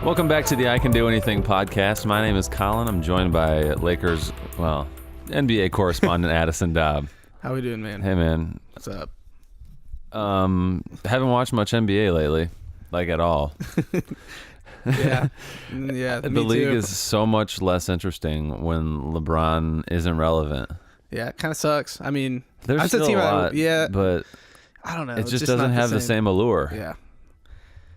Welcome back to the I Can Do Anything podcast. My name is Colin. I'm joined by Lakers, NBA correspondent Adison Daub. How we doing, man? Hey, man. What's up? Haven't watched much NBA lately, like at all. Yeah. The me league too. is so much less interesting when LeBron isn't relevant. Yeah, it kind of sucks. I mean, There's that's a still team a lot, but I don't know. it it's just not doesn't have the same allure. Yeah.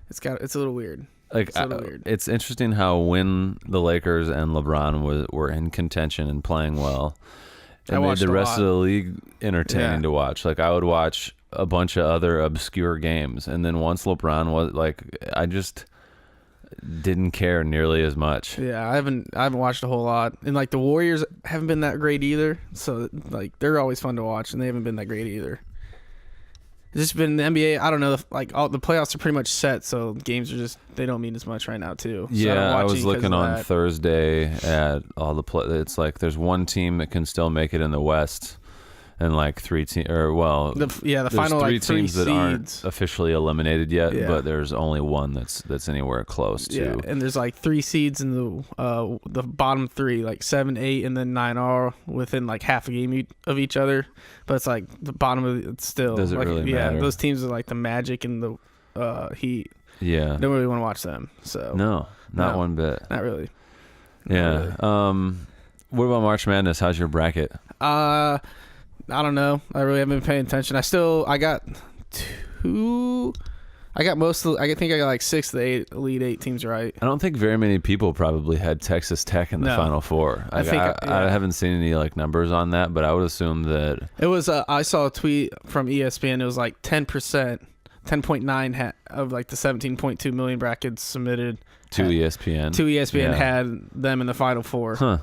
It's a little weird. Like, It's a little weird. It's interesting how when the Lakers and LeBron were in contention and playing well, it made the rest of the league entertaining to watch. Like, I would watch a bunch of other obscure games, and then once LeBron was like, I just didn't care nearly as much. Yeah, I haven't watched a whole lot, and like the Warriors haven't been that great either. So like they're always fun to watch, and they haven't been that great either. It's just been the NBA. I don't know. Like all the playoffs are pretty much set, so games are they don't mean as much right now too. So Yeah, I was looking on that. Thursday at all the It's like there's one team that can still make it in the West, and like three teams, the the final three like three teams that seeds. aren't officially eliminated yet, Yeah. but there's only one that's anywhere close to. Yeah, and there's like three seeds in the bottom three, like 7, 8, and then 9 are within like half a game of each other. But it's like the bottom of it's still. Does it like, really matter? Those teams are like the Magic and the Heat. Yeah. Don't really want to watch them. So No, not one bit. Not really. Yeah. What about March Madness? How's your bracket? I don't know. I really haven't been paying attention. I got most of. I think I got like 6 of the 8 Elite 8 teams right. I don't think very many people probably had Texas Tech in the Final Four. I haven't seen any like numbers on that, but I would assume that it was. I saw a tweet from ESPN. It was like 10%, 10.9 of like the 17.2 million brackets submitted to ESPN. To ESPN had them in the Final Four. Huh.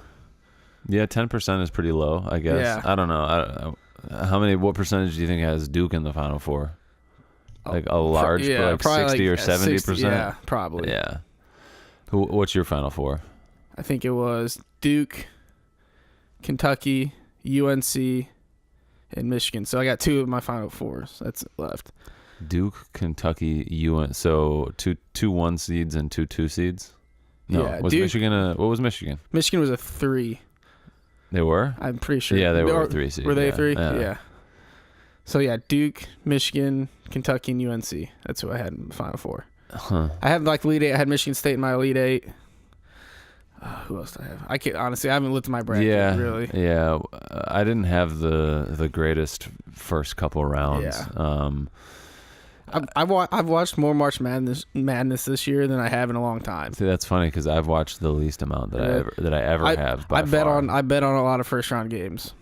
Yeah, 10% is pretty low, I guess. Yeah. I don't know. What percentage do you think has Duke in the Final Four? Like a large, like 60 or 70%? Yeah, probably. Yeah. What's your Final Four? I think it was Duke, Kentucky, UNC, and Michigan. So I got 2 of my Final Fours. That's left. Duke, Kentucky, UNC. So two 1 seeds and 2 2 seeds? No. Yeah, was Duke, Michigan what was Michigan? Michigan was a 3. They were? I'm pretty sure. Yeah, they were a 3 seed. Were they a 3? Yeah. So yeah, Duke, Michigan, Kentucky, and UNC. That's who I had in the Final Four. Huh. I had like Elite 8. I had Michigan State in my Elite 8. Who else did I have? I can't honestly. I haven't looked at my bracket really. Yeah, I didn't have the greatest first couple rounds. Yeah. I've watched more March Madness this year than I have in a long time. See, that's funny because I've watched the least amount that I ever have. I bet on a lot of first round games,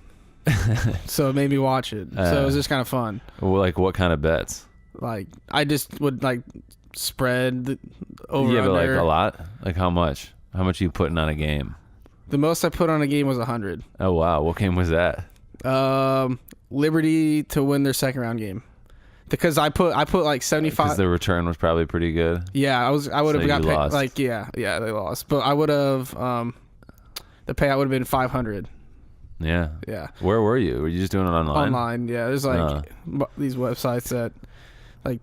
so it made me watch it. So it was just kind of fun. Well, like what kind of bets? Like I just would like spread the over. Yeah, but like under. a lot. Like how much? How much are you putting on a game? The most I put on a game was 100. Oh wow, what game was that? Liberty to win their second round game. Because I put like 75. Because the return was probably pretty good. Yeah, I would have got paid, lost. like they lost, but I would have the payout would have been 500. Yeah. Yeah. Where were you? Were you just doing it online? Online, yeah. There's like these websites that like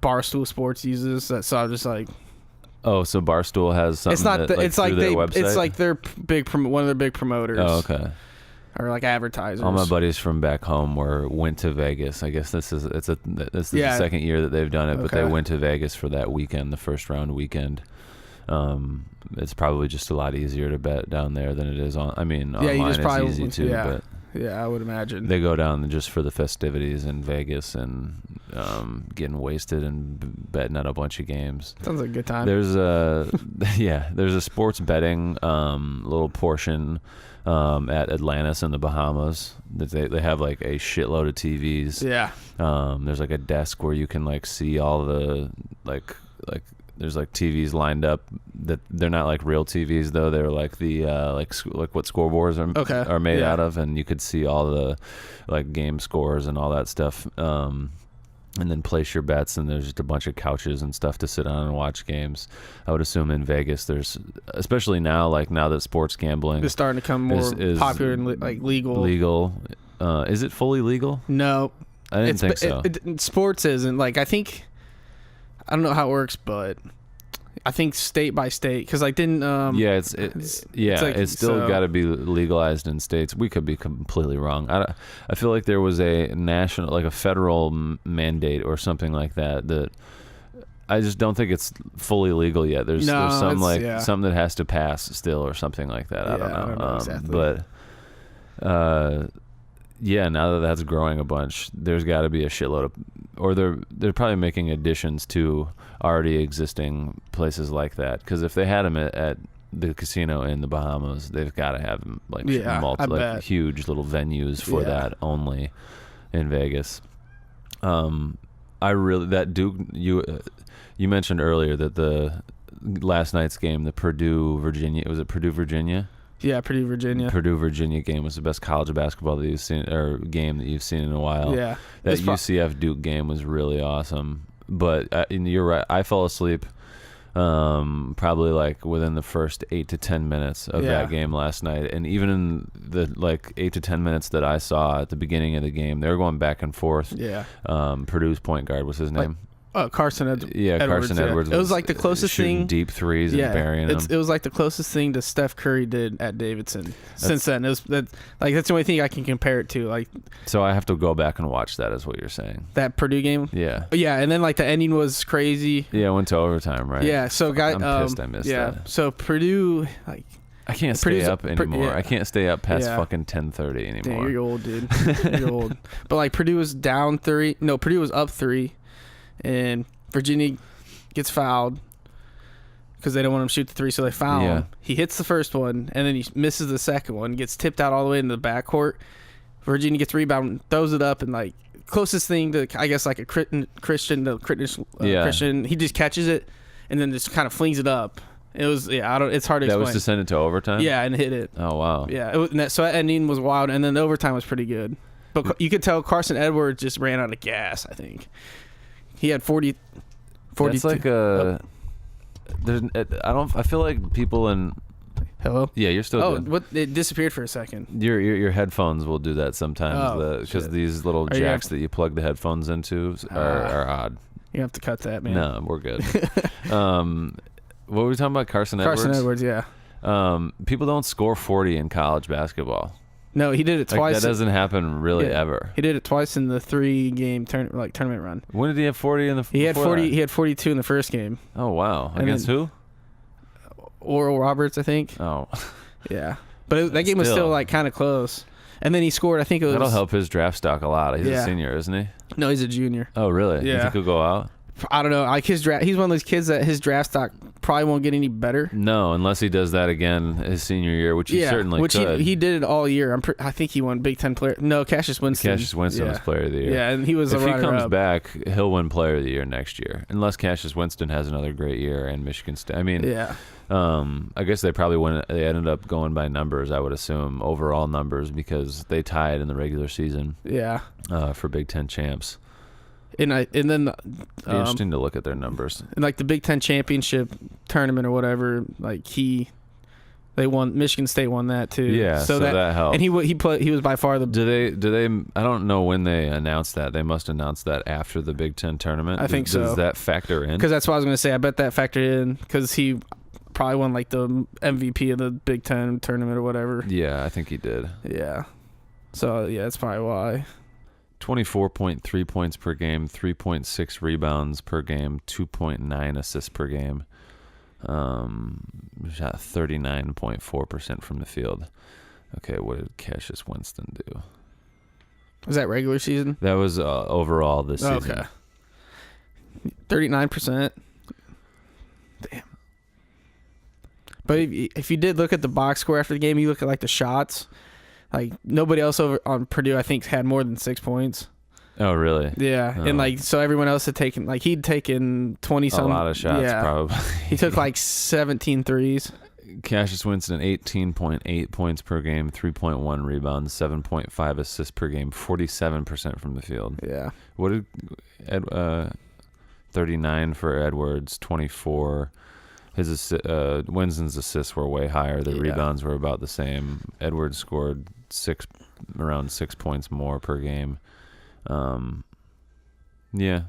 Barstool Sports uses that. So I was just like, oh, so Barstool has something. It's not. It's like their website? It's like their one of their big promoters. Oh, okay. Or like advertisers. All my buddies from back home went to Vegas. I guess this is the second year that they've done it, but they went to Vegas for that weekend, the first round weekend. It's probably just a lot easier to bet down there than it is on. I mean, online it's easy too, but yeah, I would imagine they go down just for the festivities in Vegas and getting wasted and betting on a bunch of games. Sounds like a good time. There's a sports betting little portion at Atlantis in the Bahamas. They have like a shitload of TVs. Yeah. There's like a desk where you can like see all the like there's like TVs lined up that they're not like real TVs though. They're like the like what scoreboards are made out of, and you could see all the like game scores and all that stuff. And then place your bets, and there's just a bunch of couches and stuff to sit on and watch games. I would assume in Vegas there's, especially now that sports gambling is starting to become more popular and like legal. Is it fully legal? No, I didn't think so. Sports isn't. Like I don't know how it works, but I think state by state, because like didn't it's still got to be legalized in states. We could be completely wrong. I feel like there was a national, like a federal mandate or something like that I just don't think it's fully legal yet. There's some something that has to pass still or something like that. I don't know exactly. But now that that's growing a bunch, there's got to be a shitload of, or they're probably making additions to already existing places like that. Because if they had them at the casino in the Bahamas, they've got to have them like huge little venues for that only in Vegas. That Duke, you mentioned earlier that the last night's game, the Purdue-Virginia, was it Purdue-Virginia? Yeah, Purdue-Virginia game was the best college basketball that you've seen, or game that you've seen in a while. Yeah. That UCF Duke game was really awesome. But you're right. I fell asleep probably like within the first 8 to 10 minutes of that game last night. And even in the like 8 to 10 minutes that I saw at the beginning of the game, they were going back and forth. Yeah. Purdue's point guard, what's his name? Carson Edwards. Carson Edwards. It was like the closest thing. Deep threes and burying them. It was like the closest thing to Steph Curry did at Davidson. Since then, that's the only thing I can compare it to. Like, so I have to go back and watch that, is what you're saying? That Purdue game. Yeah. Yeah, and then like the ending was crazy. Yeah, it went to overtime, right? Yeah. So I'm pissed I missed that. So Purdue, like, I can't stay up anymore. I can't stay up past fucking 10:30 anymore. Damn, you're old, dude. You're old. But like Purdue was down 3. No, Purdue was up 3, and Virginia gets fouled because they don't want him to shoot the 3, so they foul him. He hits the first one, and then he misses the second one, gets tipped out all the way into the backcourt. Virginia gets rebound, throws it up, and like closest thing to, I guess, like a Christian, he just catches it and then just kind of flings it up. It was, it's hard to explain. That was to send it to overtime? Yeah, and hit it. Oh, wow. Yeah, so that ending was wild, and then the overtime was pretty good. But you could tell Carson Edwards just ran out of gas, I think. He had 40. It's like I feel like people in. Hello? Yeah, you're still good. What? It disappeared for a second. Your headphones will do that sometimes because these little jacks that you plug the headphones into are odd. You have to cut that, man. No, we're good. What were we talking about? Carson Edwards? Carson Edwards, yeah. People don't score 40 in college basketball. No, he did it twice. That doesn't happen really ever. He did it twice in the 3-game tournament run. When did he have 40 in the? He had 40. He had 42 in the first game. Oh wow! Against who? Oral Roberts, I think. Oh, yeah. But that game was still like kind of close. And then he scored. I think it was. That'll help his draft stock a lot. He's a senior, isn't he? No, he's a junior. Oh really? Yeah. You think he'll go out? I don't know. Like his draft, he's one of those kids that his draft stock probably won't get any better. No, unless he does that again his senior year, which he certainly could. He did it all year. I think he won Big Ten player. No, Cassius Winston. Cassius Winston was player of the year. Yeah, and he was. If he comes back, he'll win player of the year next year, unless Cassius Winston has another great year and Michigan State. I mean, I guess they probably They ended up going by numbers, I would assume, overall numbers, because they tied in the regular season. Yeah. For Big Ten champs. And then it'd be interesting to look at their numbers. And like the Big Ten championship tournament or whatever, like they won. Michigan State won that too. Yeah, so that helped. And he was by far the. Do they? I don't know when they announced that. They must announce that after the Big Ten tournament. I think so. Does that factor in? Because that's what I was going to say. I bet that factored in because he probably won like the MVP of the Big Ten tournament or whatever. Yeah, I think he did. Yeah. So yeah, that's probably why. 24.3 points per game, 3.6 rebounds per game, 2.9 assists per game. Shot 39.4% from the field. Okay, what did Cassius Winston do? Was that regular season? That was overall this season. Okay. 39%. Damn. But if you did look at the box score after the game, you look at like the shots. Like nobody else over on Purdue, I think, had more than 6 points. Oh, really? Yeah, and like so, everyone else had taken he'd taken 20-some. A lot of shots, probably. He took like 17 threes. Cassius Winston, 18.8 points per game, 3.1 rebounds, 7.5 assists per game, 47% from the field. Yeah. What did 39 for Edwards, 24. His Winston's assists were way higher. The rebounds were about the same. Edwards scored around 6 points more per game. Yeah.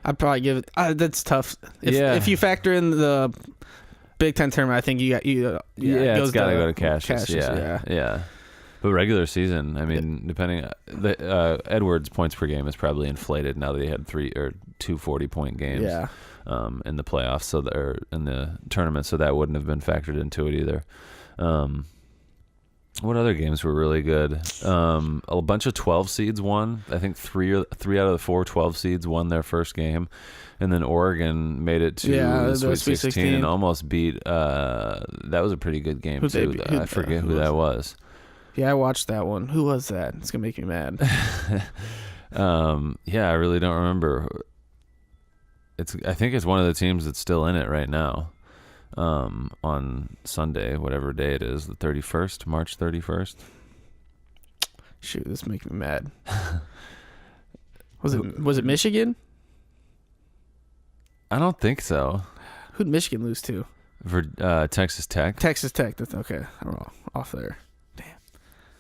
I'd probably give it. That's tough. If you factor in the Big Ten tournament, I think it's got to go to Cassius. Yeah. But regular season, I mean, depending, Edwards' points per game is probably inflated now that he had 2 40-point games. Yeah. In the playoffs, or in the tournament, so that wouldn't have been factored into it either. What other games were really good? A bunch of 12 seeds won. I think three out of the 4 12 seeds won their first game, and then Oregon made it to the Sweet 16 and almost beat. That was a pretty good game too. I forget who that was. Yeah, I watched that one. Who was that? It's gonna make me mad. Yeah, I really don't remember. I think it's one of the teams that's still in it right now. On Sunday, whatever day it is, the 31st, March 31st. Shoot, this makes me mad. Was it Michigan? I don't think so. Who'd Michigan lose to? Texas Tech. Texas Tech. That's okay. I'm off there. Damn.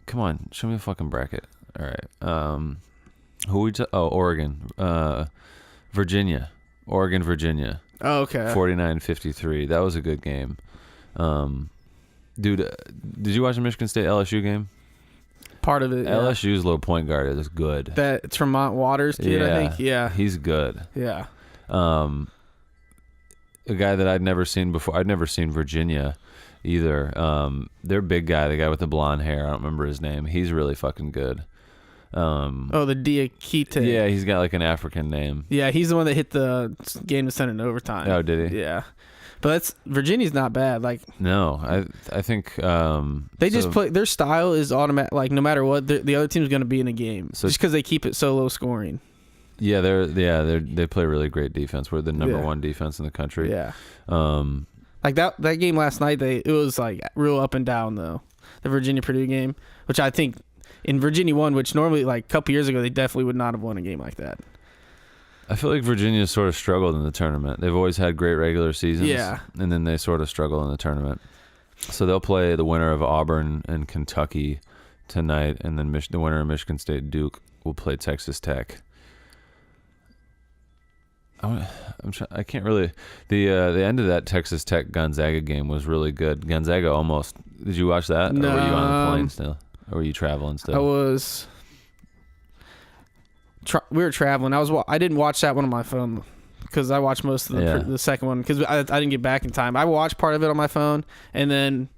Come on, show me a fucking bracket. All right. Oregon. Virginia. Oregon, Virginia. Oh, okay. 49-53. That was a good game. Dude, did you watch the Michigan State LSU game? Part of it. LSU's low point guard is good. That Tremont Waters kid, I think. Yeah. He's good. Yeah. A guy that I'd never seen before. I'd never seen Virginia either. Their big guy, the guy with the blonde hair, I don't remember his name. He's really fucking good. The Diakite. Yeah, he's got like an African name. Yeah, he's the one that hit the game to send it in overtime. Oh, did he? Yeah, but Virginia's not bad. Like, no, I think they just play. Their style is automatic. Like, no matter what, the other team's going to be in a game, just because they keep it so low scoring. Yeah, they play really great defense. We're the number one defense in the country. Yeah. Like that game last night, it was like real up and down though. The Virginia Purdue game, which I think. In Virginia won, which normally, like a couple years ago, they definitely would not have won a game like that. I feel like Virginia sort of struggled in the tournament. They've always had great regular seasons, and then they sort of struggle in the tournament. So they'll play the winner of Auburn and Kentucky tonight, and then the winner of Michigan State Duke will play Texas Tech. I can't really. The end of that Texas Tech Gonzaga game was really good. Gonzaga almost. Did you watch that? No. Or were you on the plane still? Or were you traveling still? I was. We were traveling. I didn't watch that one on my phone because I watched most of the second one because I didn't get back in time. I watched part of it on my phone and then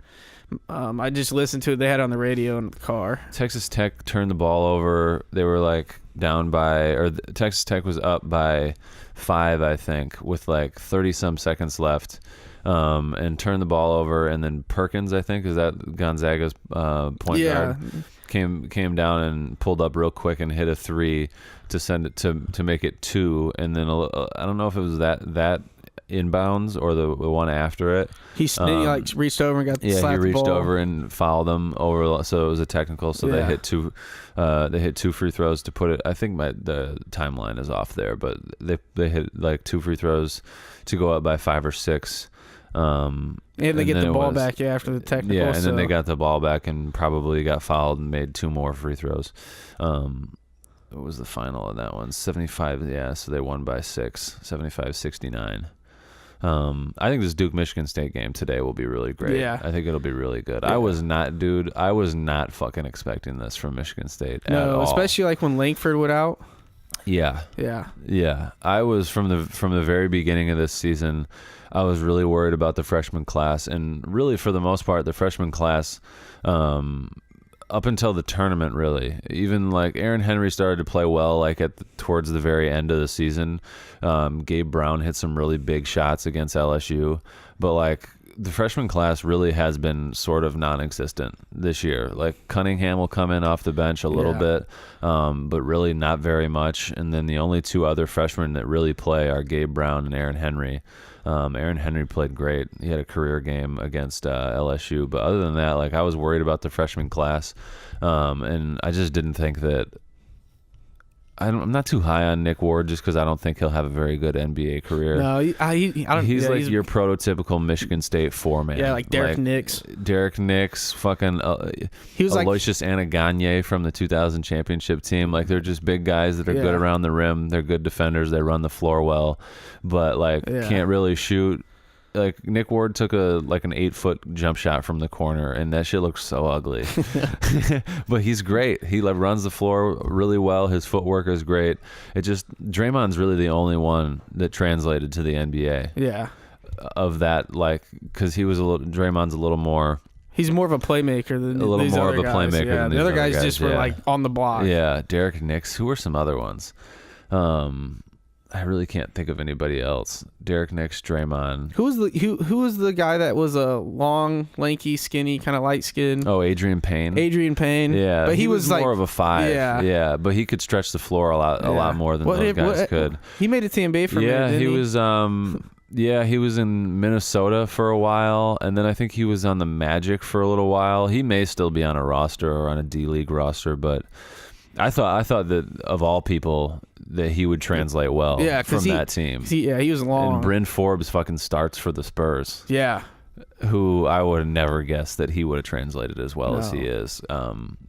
I just listened to it. They had it on the radio in the car. Texas Tech turned the ball over. They were like down by, Texas Tech was up by 5, I think, with like 30 some seconds left. And turned the ball over, and then Perkins, I think, is that Gonzaga's point guard, came down and pulled up real quick and hit a 3 to send it to make it 2, and then I don't know if it was that inbounds or the one after it. He like reached over and got the he reached over and fouled them over, so it was a technical. So they hit 2 free throws to put it. I think the timeline is off there, but they hit like 2 free throws to go up by 5 or 6. And they get the ball back after the technical. Yeah, and then they got the ball back and probably got fouled and made 2 more free throws. What was the final of that one? 75. Yeah, so they won by 6, 75-69. I think this Duke-Michigan State game today will be really great. Yeah. I think it'll be really good. Yeah. I was not fucking expecting this from Michigan State at all. Especially like when Langford went out. Yeah. I was from the very beginning of this season. I was really worried about the freshman class, and really for the most part, the freshman class, up until the tournament, really, even like Aaron Henry started to play well, like towards the very end of the season. Gabe Brown hit some really big shots against LSU, but like the freshman class really has been sort of non-existent this year. Like Cunningham will come in off the bench a little bit, but really not very much. And then the only 2 other freshmen that really play are Gabe Brown and Aaron Henry. Aaron Henry played great. He had a career game against LSU. But other than that, like I was worried about the freshman class, and I just didn't think that I'm not too high on Nick Ward just because I don't think he'll have a very good NBA career. No, I don't. He's like your prototypical Michigan State foreman. Yeah, like Derek Nix. Derek Nix, fucking he was Aloysius Anaganye from the 2000 championship team. Like they're just big guys that are good around the rim. They're good defenders. They run the floor well, but like can't really shoot. Like Nick Ward took an 8-foot jump shot from the corner, and that shit looks so ugly. But he's great. He runs the floor really well. His footwork is great. It just Draymond's really the only one that translated to the NBA. Yeah. Of that, because Draymond's a little more. He's more of a playmaker than a little these more other of a guys. playmaker Yeah, than the these other guys just were like on the block. Yeah, Derek Nix. Who were some other ones? I really can't think of anybody else. Derek Nix, Draymond. Who was the guy that was a long, lanky, skinny, kind of light skinned? Oh, Adrian Payne. Yeah, but he was more of a 5. Yeah, but he could stretch the floor a lot more than those guys could. He made it to the NBA for a minute, didn't he? Was. He was in Minnesota for a while, and then I think he was on the Magic for a little while. He may still be on a roster or on a D-League roster, but I thought that of all people that he would translate well from that team. He was long. And Bryn Forbes fucking starts for the Spurs. Yeah. Who I would have never guessed that he would have translated as well as he is.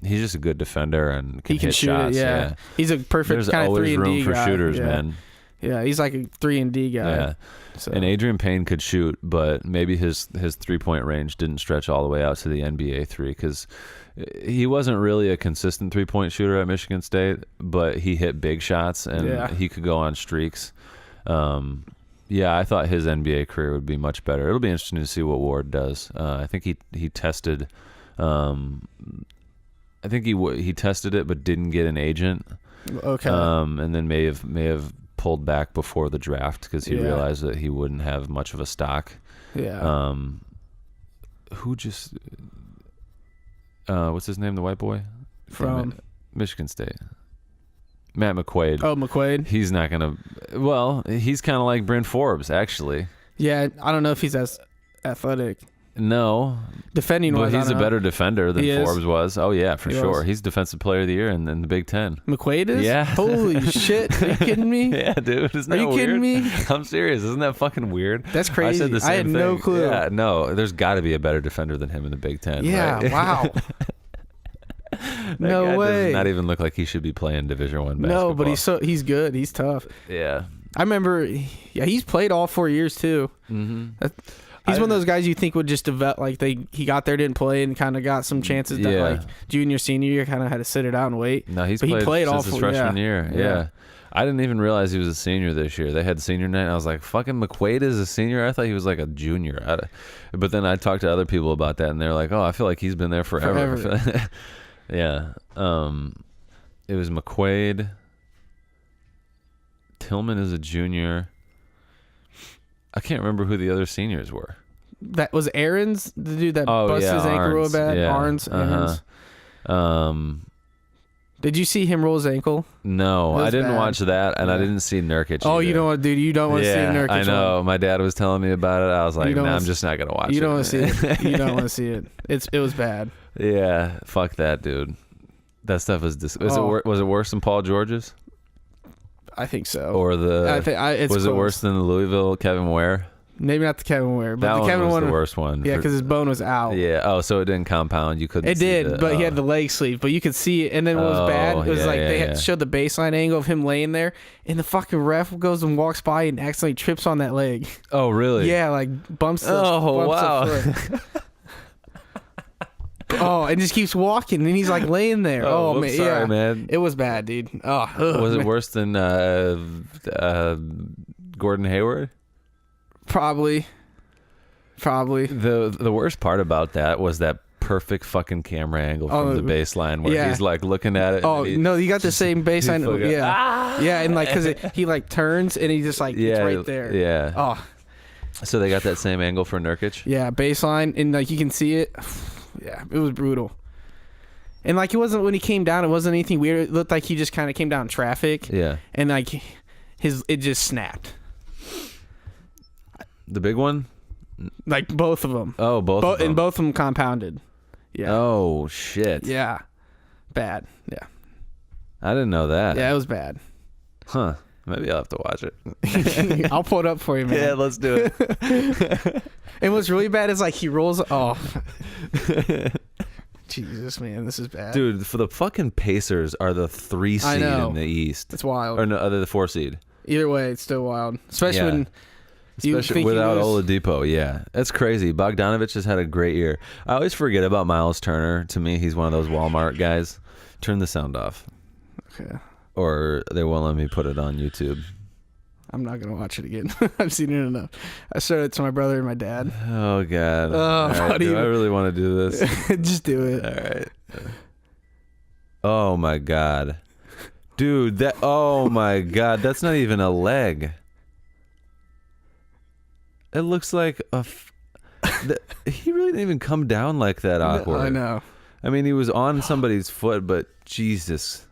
He's just a good defender and can hit shoot shots. It, yeah. He's a perfect kind of 3 and D guy. There's always room for shooters, man. Yeah, he's like a 3 and D guy. Yeah. So. And Adrian Payne could shoot, but maybe his 3-point range didn't stretch all the way out to the NBA 3 because he wasn't really a consistent 3-point shooter at Michigan State, but he hit big shots and he could go on streaks. I thought his NBA career would be much better. It'll be interesting to see what Ward does. I think he tested. I think he tested it, but didn't get an agent. Okay. And then may have pulled back before the draft because he realized that he wouldn't have much of a stock. Yeah. Who just what's his name? The white boy from Michigan State. Matt McQuaid. Oh, McQuaid. He's not gonna. Well, he's kind of like Bryn Forbes, actually. Yeah, I don't know if he's as athletic. No, defending wise, but he's a better defender than Forbes was. Oh yeah, for sure. He's Defensive Player of the Year in the Big Ten. McQuaid is? Yeah. Holy shit! Are you kidding me? Yeah, dude. Are you kidding me? I'm serious. Isn't that fucking weird? That's crazy. I said the same I had thing. no clue. Yeah, no. There's got to be a better defender than him in the Big Ten. Yeah. Right? Wow. No guy way. Does not even look like he should be playing Division I basketball. No, but he's good. He's tough. Yeah. I remember. Yeah, he's played all 4 years too. Mm-hmm. He's one of those guys you think would just develop. Like he got there, didn't play, and kind of got some chances that like junior, senior year, kind of had to sit it out and wait. No, he played all since his freshman year. Yeah. I didn't even realize he was a senior this year. They had senior night, and I was like, fucking McQuaid is a senior? I thought he was like a junior. But then I talked to other people about that, and they're like, oh, I feel like he's been there forever. Yeah. It was McQuaid. Tillman is a junior. I can't remember who the other seniors were. That was Aaron's, the dude that busted his ankle real bad. Yeah. Aaron's. Did you see him roll his ankle? No, I didn't watch that, and I didn't see Nurkic. Oh, either. You don't want, dude. You don't want to see Nurkic. I know. My dad was telling me about it. I was like, nah, I'm just not gonna watch it. You don't want to see it. You don't want to see it. It was bad. Yeah, fuck that, dude. That stuff was. Was it worse than Paul George's? I think so. Or it's was close. it worse than the Louisville Kevin Ware? Maybe not the Kevin Ware, but that the Kevin was one the worst one. Yeah, because his bone was out. Yeah. Oh, so it didn't compound. You couldn't. It did, but he had the leg sleeve, but you could see it. And then what was bad was they showed the baseline angle of him laying there, and the fucking ref goes and walks by and accidentally trips on that leg. Oh, really? Yeah, like bumps. Wow. The foot. And just keeps walking, and he's like laying there. Man, sorry, man. It was bad, dude. Was it worse than Gordon Hayward? Probably. The worst part about that was that perfect fucking camera angle from the baseline where he's like looking at it. Oh no, you got the same baseline. Yeah, and like because he like turns and he just like it's right there. Yeah. Oh. So they got that same angle for Nurkic. Yeah, baseline, and like you can see it. Yeah, it was brutal. And like it wasn't when he came down, it wasn't anything weird. It looked like he just kind of came down in traffic. Yeah. And like it just snapped. The big one? Like both of them. Oh, both of them. And both of them compounded. Yeah. Oh, shit. Yeah. Bad. Yeah. I didn't know that. Yeah, it was bad. Huh. Maybe I'll have to watch it. I'll pull it up for you, man. Yeah, let's do it. And what's really bad is like he rolls off. Jesus, man, this is bad. Dude, for the fucking Pacers are the 3 seed in the East. It's wild. Or no, they're the 4 seed. Either way, it's still wild. Especially without Oladipo. Yeah, that's crazy. Bogdanovich has had a great year. I always forget about Miles Turner. To me, he's one of those Walmart guys. Turn the sound off. Okay. Or they won't let me put it on YouTube. I'm not going to watch it again. I've seen it enough. I showed it to my brother and my dad. Oh, God. Oh, right, do I really want to do this? Just do it. All right. Oh, my God. Dude, oh, my God. That's not even a leg. It looks like he really didn't even come down like that awkward. I know. I mean, he was on somebody's foot, but Jesus.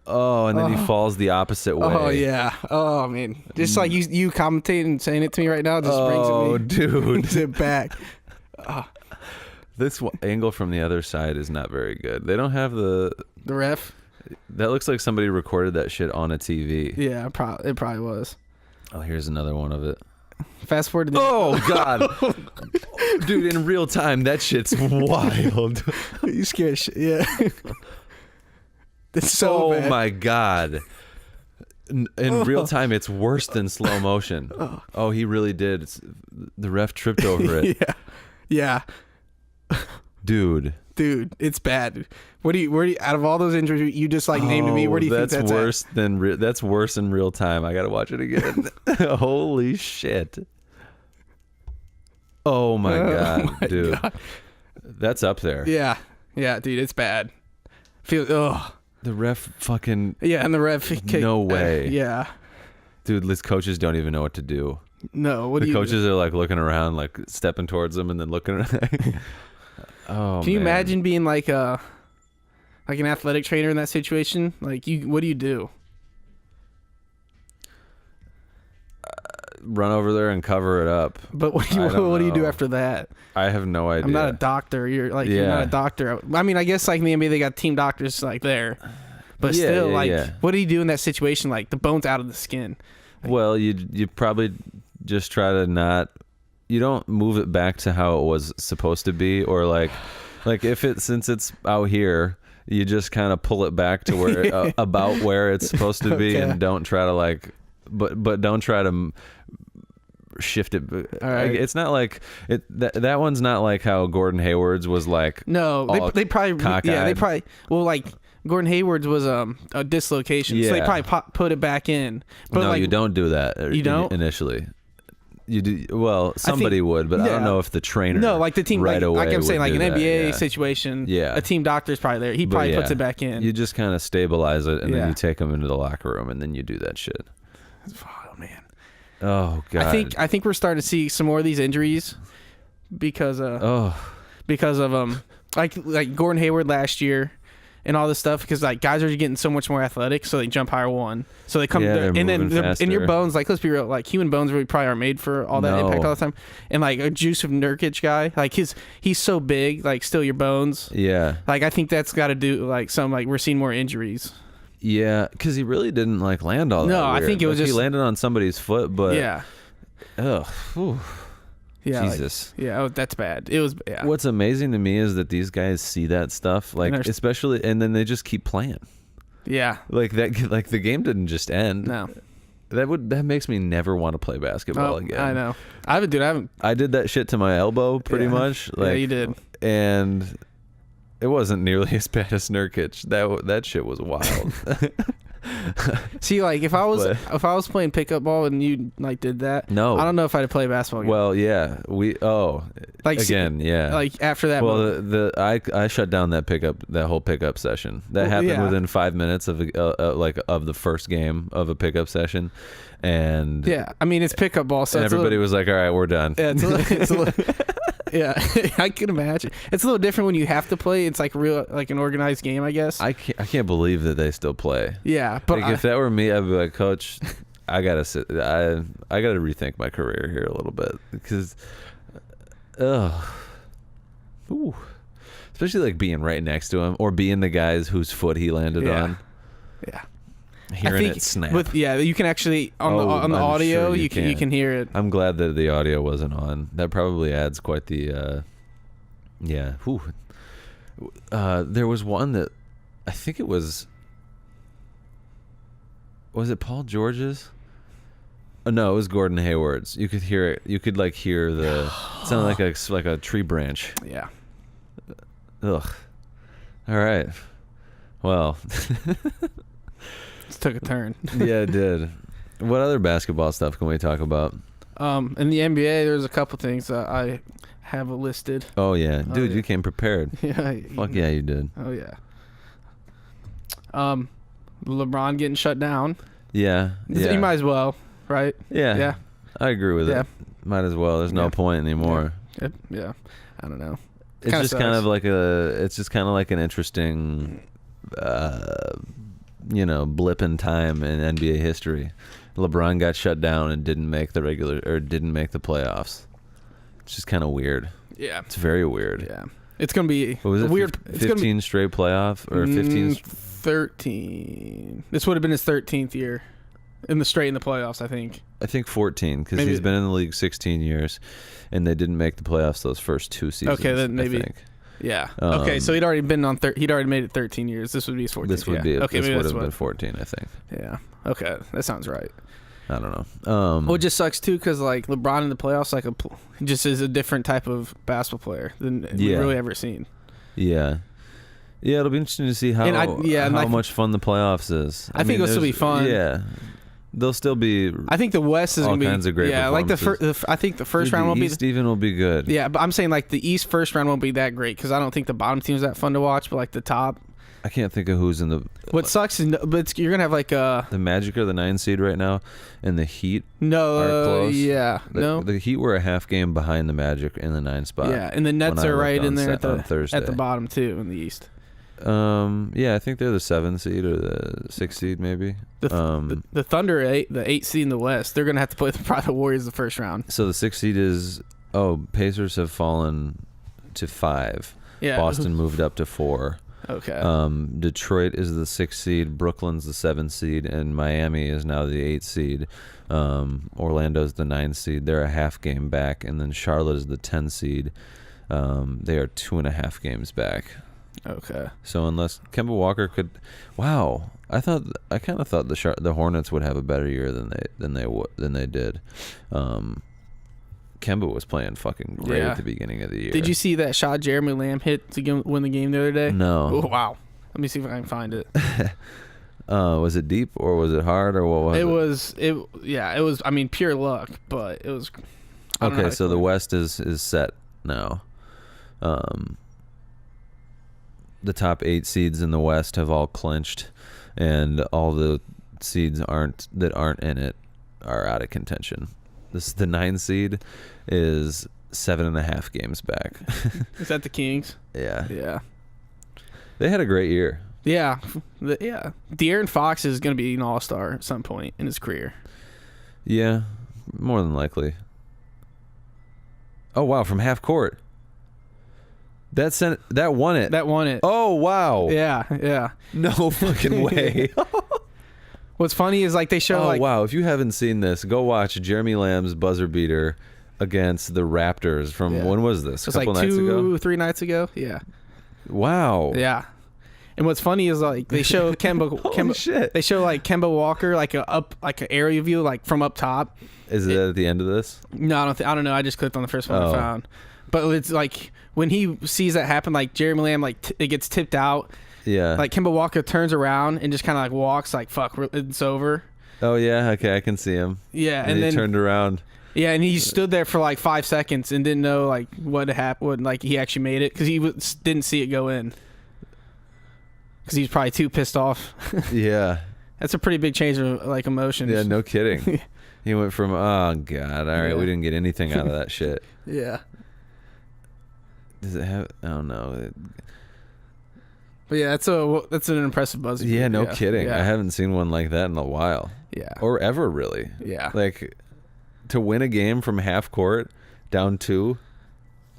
Oh, and then he falls the opposite way. Oh, yeah. Oh, I mean, just like you commentating and saying it to me right now just brings it back. This angle from the other side is not very good. They don't have the ref. That looks like somebody recorded that shit on a TV. Yeah, it probably was. Oh, here's another one of it. Fast forward to the Oh, God. Dude, in real time, that shit's wild. You scared shit. Yeah. It's so bad. Oh, my God. In real time, it's worse than slow motion. Oh, he really did. The ref tripped over it. Yeah. Dude, it's bad. Where do you out of all those injuries you just like named to me, where do you think that's worse than that's worse in real time? I gotta watch it again. Holy shit. Oh my God, dude. God. That's up there. Yeah, dude, it's bad. The ref fucking and the ref kicked. No way. Yeah. Dude, these coaches don't even know what to do. No, the coaches are like looking around, like stepping towards them and then looking around. Oh, can you imagine being like an athletic trainer in that situation? Like, what do you do? Run over there and cover it up. But what do you do after that? I have no idea. I'm not a doctor. You're not a doctor. I mean, I guess like in the NBA they got team doctors like there, but still, what do you do in that situation? Like the bone's out of the skin. Like, well, you probably just try to not. You don't move it back to how it was supposed to be, or like since it's out here, you just kind of pull it back to where about where it's supposed to be, and don't try to but don't try to shift it. Right. It's not like it. That one's not like how Gordon Hayward's was like. No, they probably cockeyed. like Gordon Hayward's was a dislocation, so they probably put it back in. But no, you don't do that. You don't initially. You do well. Somebody would, but I don't know if the trainer. No, like the team right away. Like I'm saying, like an NBA situation. Yeah, a team doctor's probably there. He probably puts it back in. You just kind of stabilize it, and then you take them into the locker room, and then you do that shit. Oh man. Oh God. I think we're starting to see some more of these injuries because of like Gordon Hayward last year. And all this stuff because like guys are getting so much more athletic, so they jump higher one. So they come and then in your bones, like let's be real, like human bones really probably aren't made for all that impact all the time. And like a Jusuf Nurkic guy, like he's so big, like still your bones. Yeah. Like I think that's got to do like some like we're seeing more injuries. Yeah, because he really didn't like land all that. No, weird. I think it was he just landed on somebody's foot, but yeah. Ugh. Whew. Yeah, Jesus. That's bad. It was. Yeah. What's amazing to me is that these guys see that stuff, like especially, and then they just keep playing. Yeah. Like that. Like the game didn't just end. No. That makes me never want to play basketball again. I know. I haven't. I did that shit to my elbow pretty much. Like, yeah, you did. And it wasn't nearly as bad as Nurkic. That shit was wild. See, like if I was playing pickup ball and you like did that, no, I don't know if I'd play basketball again. Well, yeah, like after that. Well, I shut down that whole pickup session. That happened within 5 minutes of the first game of a pickup session, and yeah, I mean it's pickup ball, so everybody was like, "All right, we're done." Yeah, it's a little yeah, I can imagine. It's a little different when you have to play. It's like an organized game, I guess. I can't believe that they still play. Yeah, but if that were me, I'd be like, Coach, I gotta rethink my career here a little bit because, especially like being right next to him or being the guys whose foot he landed on. Yeah. Hearing it snap. You can actually on the audio. Sure you can hear it. I'm glad that the audio wasn't on. That probably adds quite the. Yeah. Whew. There was one that I think it was. Was it Paul George's? Oh, no, it was Gordon Hayward's. You could hear it. You could like hear the. It sounded like a tree branch. Yeah. Ugh. All right. Well. It took a turn. Yeah, it did. What other basketball stuff can we talk about? In the NBA, there's a couple things that I have listed. Oh yeah, dude, you came prepared. Yeah. Fuck yeah, you did. Oh yeah. LeBron getting shut down. Yeah. You might as well, right? Yeah. Yeah. I agree with it. Might as well. There's no point anymore. Yeah. I don't know. It's just kind of like an interesting blip in time in NBA history. LeBron got shut down and didn't make the playoffs. It's just kind of weird. Yeah. It's very weird. Yeah. It's going to be what was it, weird. 15 straight playoff or 15 13. This would have been his 13th year in the playoffs, I think. I think 14 cuz he's been in the league 16 years and they didn't make the playoffs those first 2 seasons. Okay, then maybe. I think. Yeah. Okay, so he'd already been he'd already made it 13 years. This would be his 14th. This would be okay. This would have been 14, I think. Yeah. Okay, that sounds right. I don't know. Well, it just sucks too because like LeBron in the playoffs, just is a different type of basketball player than we've really ever seen. Yeah. Yeah, it'll be interesting to see how much fun the playoffs is. I think this will be fun. Yeah. They'll still be. I think the West is going to be all kinds of great. Yeah, like I think the first round won't be. East even will be good. Yeah, but I'm saying like the East first round won't be that great because I don't think the bottom team is that fun to watch. But like the top. I can't think of who's in the. What sucks is, you're gonna have like the Magic are the 9 seed right now, and the Heat. No. Are close. Yeah. The Heat were a half game behind the Magic in the 9 spot. Yeah, and the Nets are right in there at the bottom too in the East. Yeah, I think they're the 7 seed or the 6 seed maybe. The Thunder are the 8 seed in the West. They're gonna have to play the Warriors the first round. So the 6 seed is Pacers have fallen to 5. Yeah. Boston moved up to 4. Okay. Detroit is the 6 seed, Brooklyn's the 7 seed, and Miami is now the 8 seed. Orlando's the 9 seed. They're a half game back, and then Charlotte is the 10 seed. They are 2.5 games back. Okay. So unless Kemba Walker could, I kind of thought the Hornets would have a better year than they did. Kemba was playing fucking great at the beginning of the year. Did you see that shot Jeremy Lamb hit to win the game the other day? No. Oh, wow. Let me see if I can find it. Was it deep or was it hard or what was it? It was. I mean, pure luck, but it was. Okay, so the West is set now. The top 8 seeds in the West have all clinched, and all the seeds that aren't in it are out of contention. The 9 seed is 7.5 games back. Is that the Kings? Yeah. Yeah. They had a great year. Yeah. De'Aaron Fox is going to be an all-star at some point in his career. Yeah, more than likely. Oh, wow, from half court. That won it. That won it. Oh, wow. Yeah. No fucking way. What's funny is like they show wow, if you haven't seen this, go watch Jeremy Lamb's buzzer beater against the Raptors from when was this? A couple nights ago? 3 nights ago. Yeah. Wow. Yeah. And what's funny is like they show Kemba shit. They show like Kemba Walker like an area view like from up top. Is it at the end of this? No, I don't know. I just clicked on the first one I found. But it's like when he sees that happen, like Jeremy Lamb, like it gets tipped out. Yeah. Like Kemba Walker turns around and just kind of like walks like, fuck, it's over. Oh, yeah. Okay. I can see him. Yeah. And then he turned around. Yeah. And he stood there for like 5 seconds and didn't know like what happened. Like he actually made it because he didn't see it go in. Because he's probably too pissed off. Yeah. That's a pretty big change of like emotions. Yeah. No kidding. He went from, oh, God. All right. We didn't get anything out of that shit. Yeah. Does it have? I don't know. But yeah, that's an impressive buzzer. Yeah, no kidding. Yeah. I haven't seen one like that in a while. Yeah. Or ever, really. Yeah. Like, to win a game from half court down 2.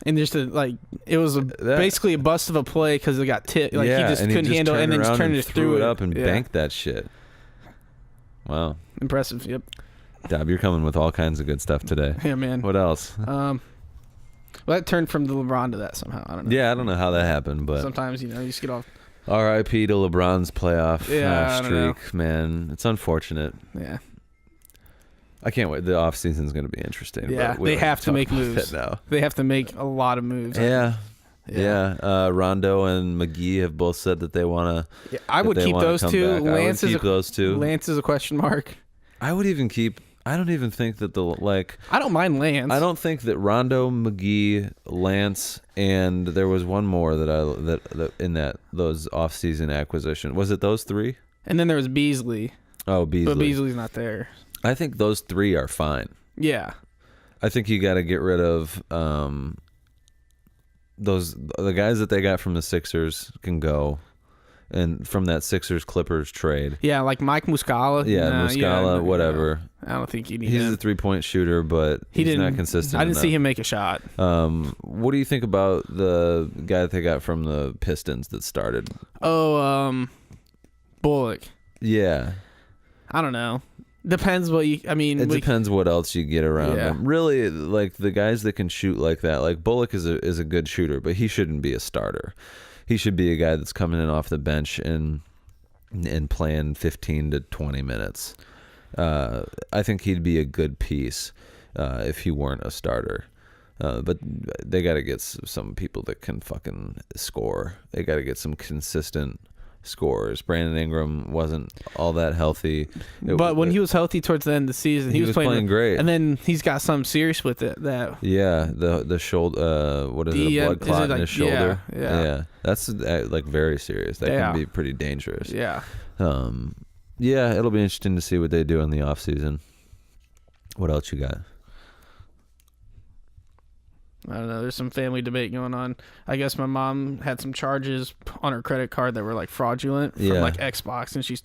And just it was basically a bust of a play because it got tipped. Like he just couldn't handle it and then just turned it threw it up and banked that shit. Wow. Impressive. Yep. Daub, you're coming with all kinds of good stuff today. Yeah, man. What else? Well, that turned from the LeBron to that somehow. I don't know. Yeah, I don't know how that happened, but sometimes you just get off. R.I.P. to LeBron's playoff streak, man. It's unfortunate. Yeah. I can't wait. The off season's going to be interesting. Yeah, they have to make moves now. They have to make a lot of moves. Yeah. Rondo and McGee have both said that they want to. Yeah, I would keep those two. Lance is those two. Lance is a question mark. I would even keep. I don't even think that I don't mind Lance. I don't think that Rondo, McGee, Lance, and there was one more that in those off-season acquisition. Was it those three? And then there was Beasley. Oh, Beasley. But Beasley's not there. I think those three are fine. Yeah. I think you got to get rid of the guys that they got from the Sixers can go. And from that Sixers-Clippers trade. Yeah, like Mike Muscala. Yeah, Muscala, whatever. I don't think you need He's him. a three-point shooter, but he's not consistent I didn't see him make a shot. What do you think about the guy that they got from the Pistons that started? Oh, Bullock. Yeah. I don't know. Depends what you... I mean... It depends what else you get around him. Really, like, the guys that can shoot like that, like, Bullock is a good shooter, but he shouldn't be a starter. He should be a guy that's coming in off the bench and playing 15 to 20 minutes. I think he'd be a good piece if he weren't a starter. But they got to get some people that can fucking score. They got to get some consistent scorers. Brandon Ingram wasn't all that healthy. But when he was healthy towards the end of the season, he was playing great. And then he's got something serious with it. The shoulder. What is it? A blood clot in his shoulder. Yeah. That's like very serious. That can be pretty dangerous. Yeah. Yeah. It'll be interesting to see what they do in the off season. What else you got? I don't know. There's some family debate going on. I guess my mom had some charges on her credit card that were like fraudulent from like Xbox, and she's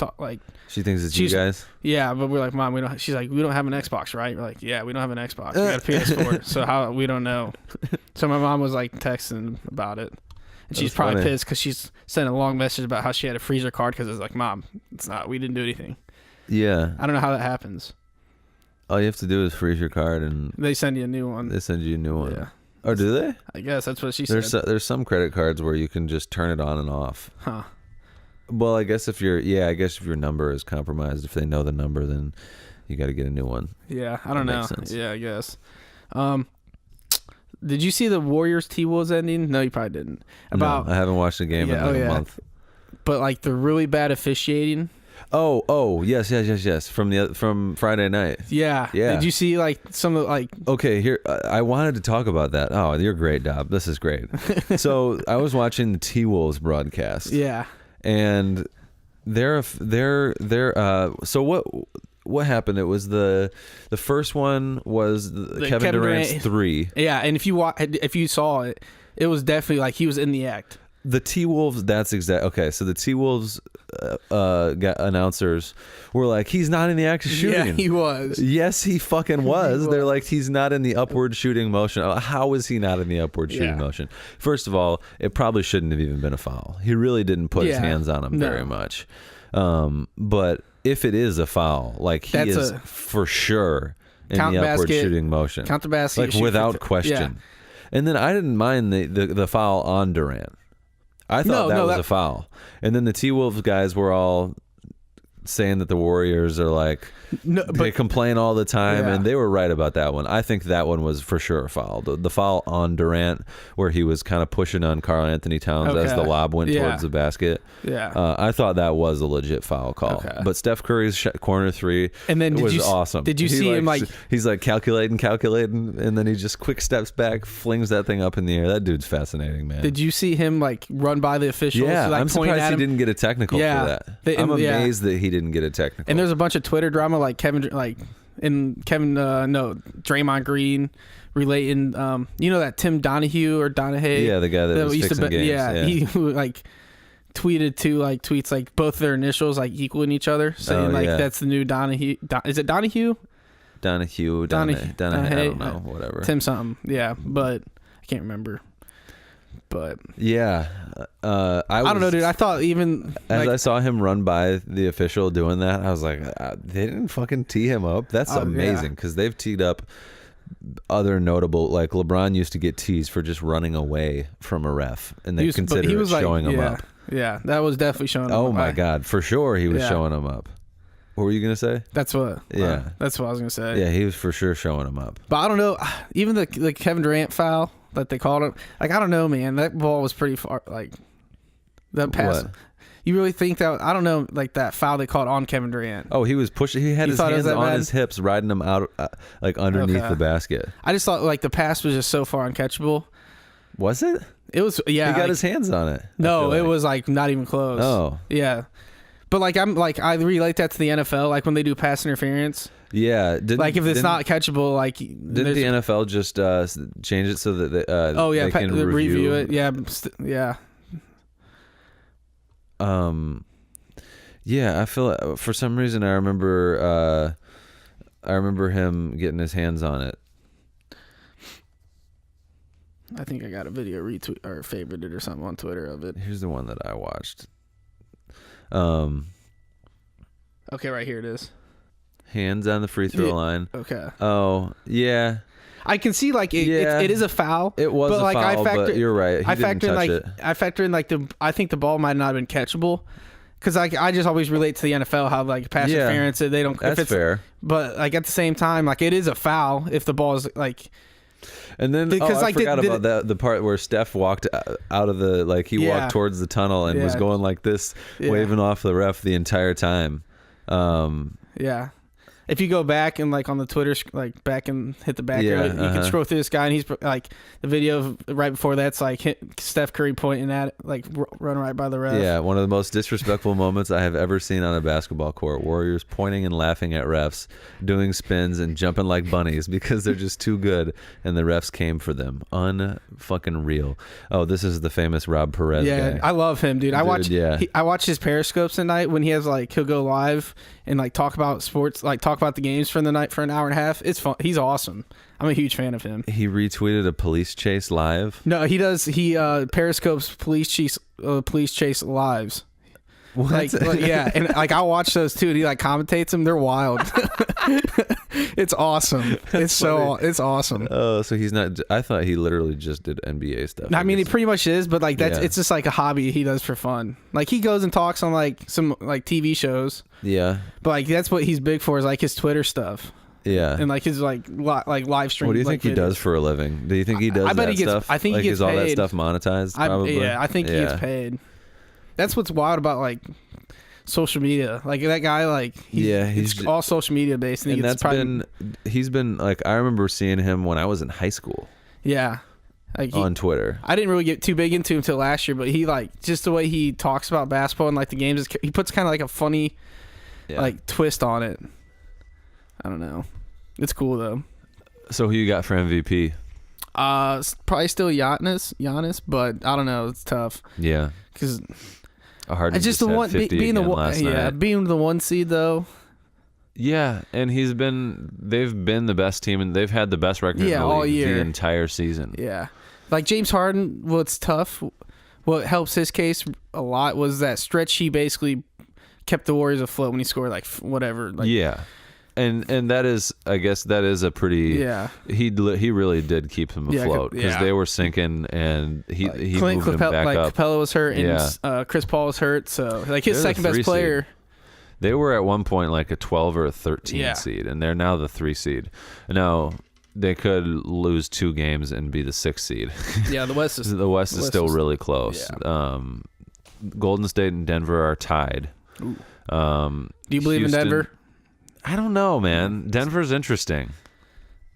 she thinks it's you guys. Yeah, but we're like, Mom, we don't. She's like, we don't have an Xbox, right? We're like, yeah, we don't have an Xbox. We got a PS4, so how we don't know. So my mom was like texting about it, and she's probably pissed because she's sent a long message about how she had a freezer card because it's like, Mom, it's not. We didn't do anything. Yeah. I don't know how that happens. All you have to do is freeze your card, and they send you a new one. Yeah. Oh, do they? I guess that's what she said. There's some credit cards where you can just turn it on and off. Huh. Well, I guess if your number is compromised, if they know the number, then you got to get a new one. Yeah, I don't know. Makes sense. Yeah, I guess. Did you see the Warriors T-Wolves ending? No, you probably didn't. No, I haven't watched a game in like a month. But like the really bad officiating. Oh, yes. From Friday night. Yeah. Did you see like some of like? Okay, here I wanted to talk about that. Oh, you're great, Daub. This is great. So I was watching the T-Wolves broadcast. Yeah. And they're so what happened? It was the first one was the Kevin Durant's 3. Yeah, and if you saw it, it was definitely like he was in the act. The T-Wolves, okay, so the T-Wolves announcers were like, he's not in the act of shooting. Yeah, he was. Yes, he fucking was. They're like, he's not in the upward shooting motion. How is he not in the upward shooting motion? First of all, it probably shouldn't have even been a foul. He really didn't put his hands on him very much. But if it is a foul, like he is for sure in the upward shooting motion. Count the basket. Like without question. Yeah. And then I didn't mind the foul on Durant. I thought that was a foul. And then the T-Wolves guys were all saying that the Warriors are like, they complain all the time, and they were right about that one. I think that one was for sure a foul. The foul on Durant, where he was kind of pushing on Karl Anthony Towns as the lob went towards the basket. Yeah, I thought that was a legit foul call. Okay. But Steph Curry's corner 3 was awesome. Did you see him like he's like calculating, and then he just quick steps back, flings that thing up in the air. That dude's fascinating, man. Did you see him like run by the officials? Yeah, like, I'm surprised he didn't get a technical for that. I'm amazed that he didn't get a technical. And there's a bunch of Twitter drama like Draymond Green relating that Tim Donahue or Donahue, the guy that was used fixing games. He like tweeted tweets like both their initials like equaling each other, saying that's the new Donahue. Is it Donahue? Donahue. I don't know, whatever. Tim something. Yeah, but I can't remember. But yeah, I don't know, dude. I thought even as I saw him run by the official doing that, I was like, they didn't fucking tee him up. That's amazing because they've teed up other notable, like LeBron used to get teased for just running away from a ref, and they considered it showing him up. Yeah, that was definitely showing him up. Oh my God, for sure he was showing him up. What were you gonna say? That's what. That's what I was gonna say. Yeah, he was for sure showing him up. But I don't know. Even the Kevin Durant foul that they called him. Like I don't know, man. That ball was pretty far. Like that pass. What? You really think that? I don't know. Like that foul they called on Kevin Durant. Oh, he was pushing. He had his hands on his hips, riding him out, like underneath the basket. I just thought like the pass was just so far uncatchable. Was it? It was. Yeah, he got his hands on it. No, it was like not even close. Oh, yeah. But like I relate that to the NFL, like when they do pass interference. Yeah, like if it's not catchable, like didn't the NFL just change it so that they can review it? Yeah, yeah. Yeah, I feel for some reason I remember him getting his hands on it. I think I got a video retweet or favorited or something on Twitter of it. Here's the one that I watched. Okay, right here it is. Hands on the free throw line. Okay. Oh, yeah. I can see like it is a foul. It was a foul, but you're right. I factor in like I think the ball might not have been catchable. Because I just always relate to the NFL how like pass interference they don't. That's fair. But like at the same time, like it is a foul if the ball is like. And then I forgot about the part where Steph walked out of the walked towards the tunnel and was going like this, waving off the ref the entire time. Yeah. If you go back and like on the Twitter, like back and hit the back, you can scroll through this guy and he's like the video of right before that's like Steph Curry pointing at it, like run right by the ref. Yeah, one of the most disrespectful moments I have ever seen on a basketball court. Warriors pointing and laughing at refs, doing spins and jumping like bunnies because they're just too good, and the refs came for them. Unfucking real. Oh, this is the famous Rob Perez guy. I love him, dude. I watch his periscopes at night when he has like he'll go live and like talk about sports, like talk about the games for the night for an hour and a half. It's fun. He's awesome. I'm a huge fan of him. He retweeted a police chase live. No, he does. He periscopes police chase lives. What? Yeah, and like I'll watch those too. And he like commentates them. They're wild. It's awesome. It's awesome. Oh, so he's not. I thought he literally just did NBA stuff. I mean, he pretty much is, but like that's it's just like a hobby he does for fun. Like he goes and talks on like some like TV shows. Yeah. But like that's what he's big for is like his Twitter stuff. Yeah. And like his like live stream. What do you think he does for a living? Do you think he does stuff? I think he gets paid. Is all that stuff monetized? Probably. I think he gets paid. That's what's wild about like social media. Like that guy, like he's all social media based, and he's been like I remember seeing him when I was in high school. Yeah, like on Twitter. I didn't really get too big into him until last year, but he like just the way he talks about basketball and like the games, he puts kind of like a funny like twist on it. I don't know. It's cool though. So who you got for MVP? Probably still Giannis, but I don't know. It's tough. Yeah, because just the one being the one seed though. Yeah, and they've been the best team and they've had the best record all year, the entire season. Yeah, like James Harden. What's tough, what helps his case a lot was that stretch he basically kept the Warriors afloat when he scored like whatever. Like, yeah. And that is, I guess that is a pretty. Yeah. He really did keep them afloat because they were sinking, and he moved them back up. Capella was hurt, and Chris Paul was hurt, so like his second best player. They were at one point like a 12 or a 13 seed, and they're now the 3 seed. Now they could lose 2 games and be the 6th seed. Yeah, the West is still really close. Yeah. Golden State and Denver are tied. Do you believe in Denver? I don't know, man. Denver's interesting.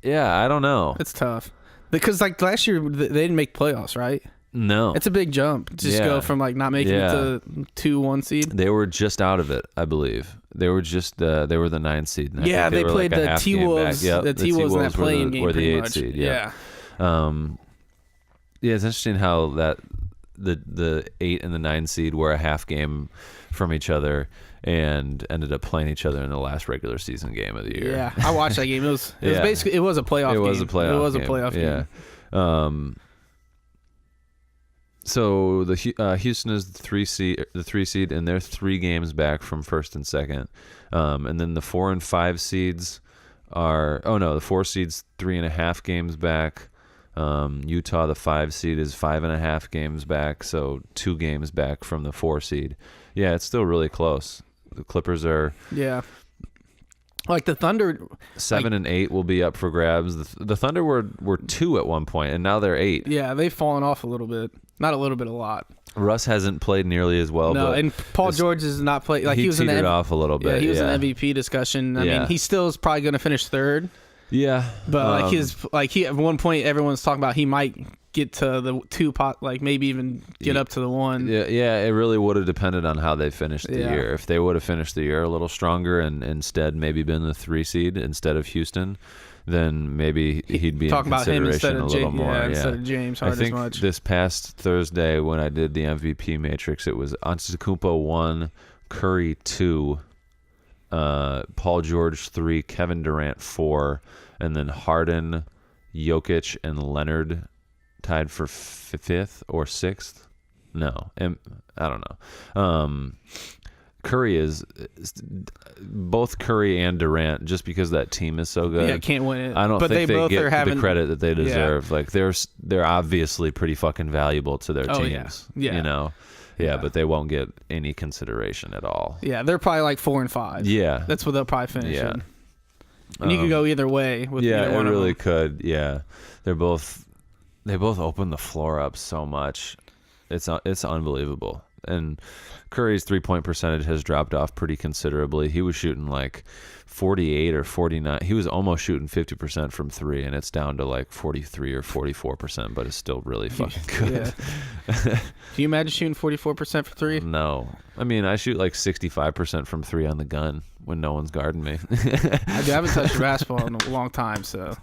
Yeah, I don't know. It's tough because like last year they didn't make playoffs, right? No, it's a big jump. Just go from like not making it to 2-1 seed. They were just out of it, I believe. They were just they were the 9th seed. And they played like the T-Wolves. The T-Wolves in that playing game were the 8th much. seed. Yeah. It's interesting how that the 8 and the 9 seed were a half game from each other and ended up playing each other in the last regular season game of the year. Yeah, I watched that game. It was basically a playoff game. It was a playoff game. So the Houston is the three seed, and they're 3 games back from first and second. And then the 4 and 5 seeds the 4 seeds 3.5 games back. Utah, the 5 seed, is 5.5 games back, so 2 games back from the 4 seed. Yeah, it's still really close. The Clippers are like the Thunder 7 and 8 will be up for grabs. The Thunder were 2 at one point, and now they're 8. Yeah, they've fallen off a little bit. Not a little bit, a lot. Russ hasn't played nearly as well. No, but and Paul George has not played. Like he was teetered off a little bit. Yeah, he was in the MVP discussion. I mean, he still is probably going to finish third. Yeah, but he at one point everyone's talking about he might get to the 2 pot, like maybe even get up to the 1. Yeah. It really would have depended on how they finished the year. If they would have finished the year a little stronger and instead maybe been the 3 seed instead of Houston, then maybe he'd be talking in consideration about him a little more. Yeah, instead of James Harden. I think as much. This past Thursday when I did the MVP matrix, it was Antetokounmpo 1, Curry 2, Paul George 3, Kevin Durant 4, and then Harden, Jokic, and Leonard tied for 5th or 6th. No, I don't know. Curry is both Curry and Durant, just because that team is so good. Yeah, can't win it. I don't think they get the credit that they deserve. Yeah. Like they're obviously pretty fucking valuable to their teams. Yeah. You know. Yeah, but they won't get any consideration at all. Yeah, they're probably like 4 and 5. Yeah, that's what they'll probably finish. Yeah, and you could go either way. With either one it really of them. could. Yeah, they both open the floor up so much. It's unbelievable. And Curry's 3-point percentage has dropped off pretty considerably. He was shooting like 48 or 49. He was almost shooting 50% from 3, and it's down to like 43 or 44%, but it's still really fucking good. Yeah. Can you imagine shooting 44% for 3? No. I mean, I shoot like 65% from 3 on the gun when no one's guarding me. I haven't touched a basketball in a long time, so...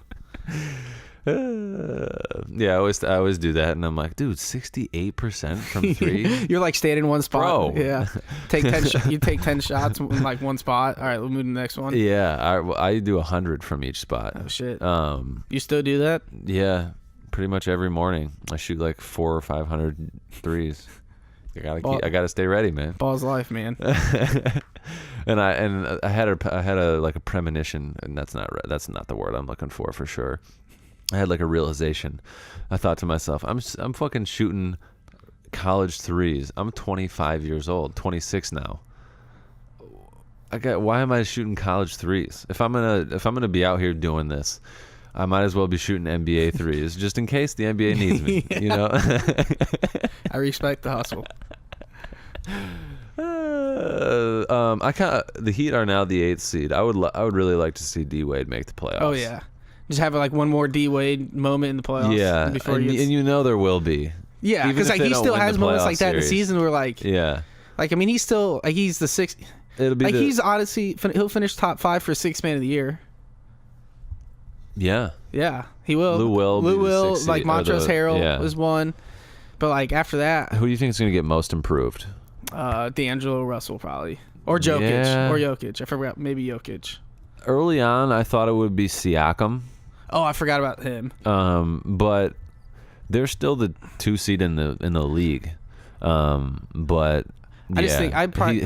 Yeah, I always do that, and I'm like, dude, 68% from 3. You're like staying in one spot. Bro. Yeah, take 10. You take 10 shots in like one spot. All right, we'll move to the next one. Yeah, I do 100 from each spot. Oh shit. You still do that? Yeah, pretty much every morning. I shoot like 400 or 500 threes. I gotta stay ready, man. Ball's life, man. And I had a premonition, and that's not the word I'm looking for sure. I had like a realization. I thought to myself, I'm fucking shooting college threes. I'm 25 years old, 26 now. Why am I shooting college threes? If I'm gonna be out here doing this, I might as well be shooting NBA threes just in case the NBA needs me. You know. I respect the hustle. The Heat are now the 8th seed. I would really like to see D Wade make the playoffs. Oh yeah. Just have like one more D Wade moment in the playoffs. Yeah, and you know there will be. Yeah, because like he still has moments like that in the season where like yeah, like I mean he's still like he's the 6th. It'll be like he's honestly he'll finish top 5 for 6th man of the year. Yeah, he will. Lou will. Like Montrezl Harrell was one, but like after that, who do you think is going to get most improved? D'Angelo Russell probably, or Jokic, I forgot, maybe Jokic. Early on, I thought it would be Siakam. Oh, I forgot about him. But they're still the 2 seed in the league. But I just think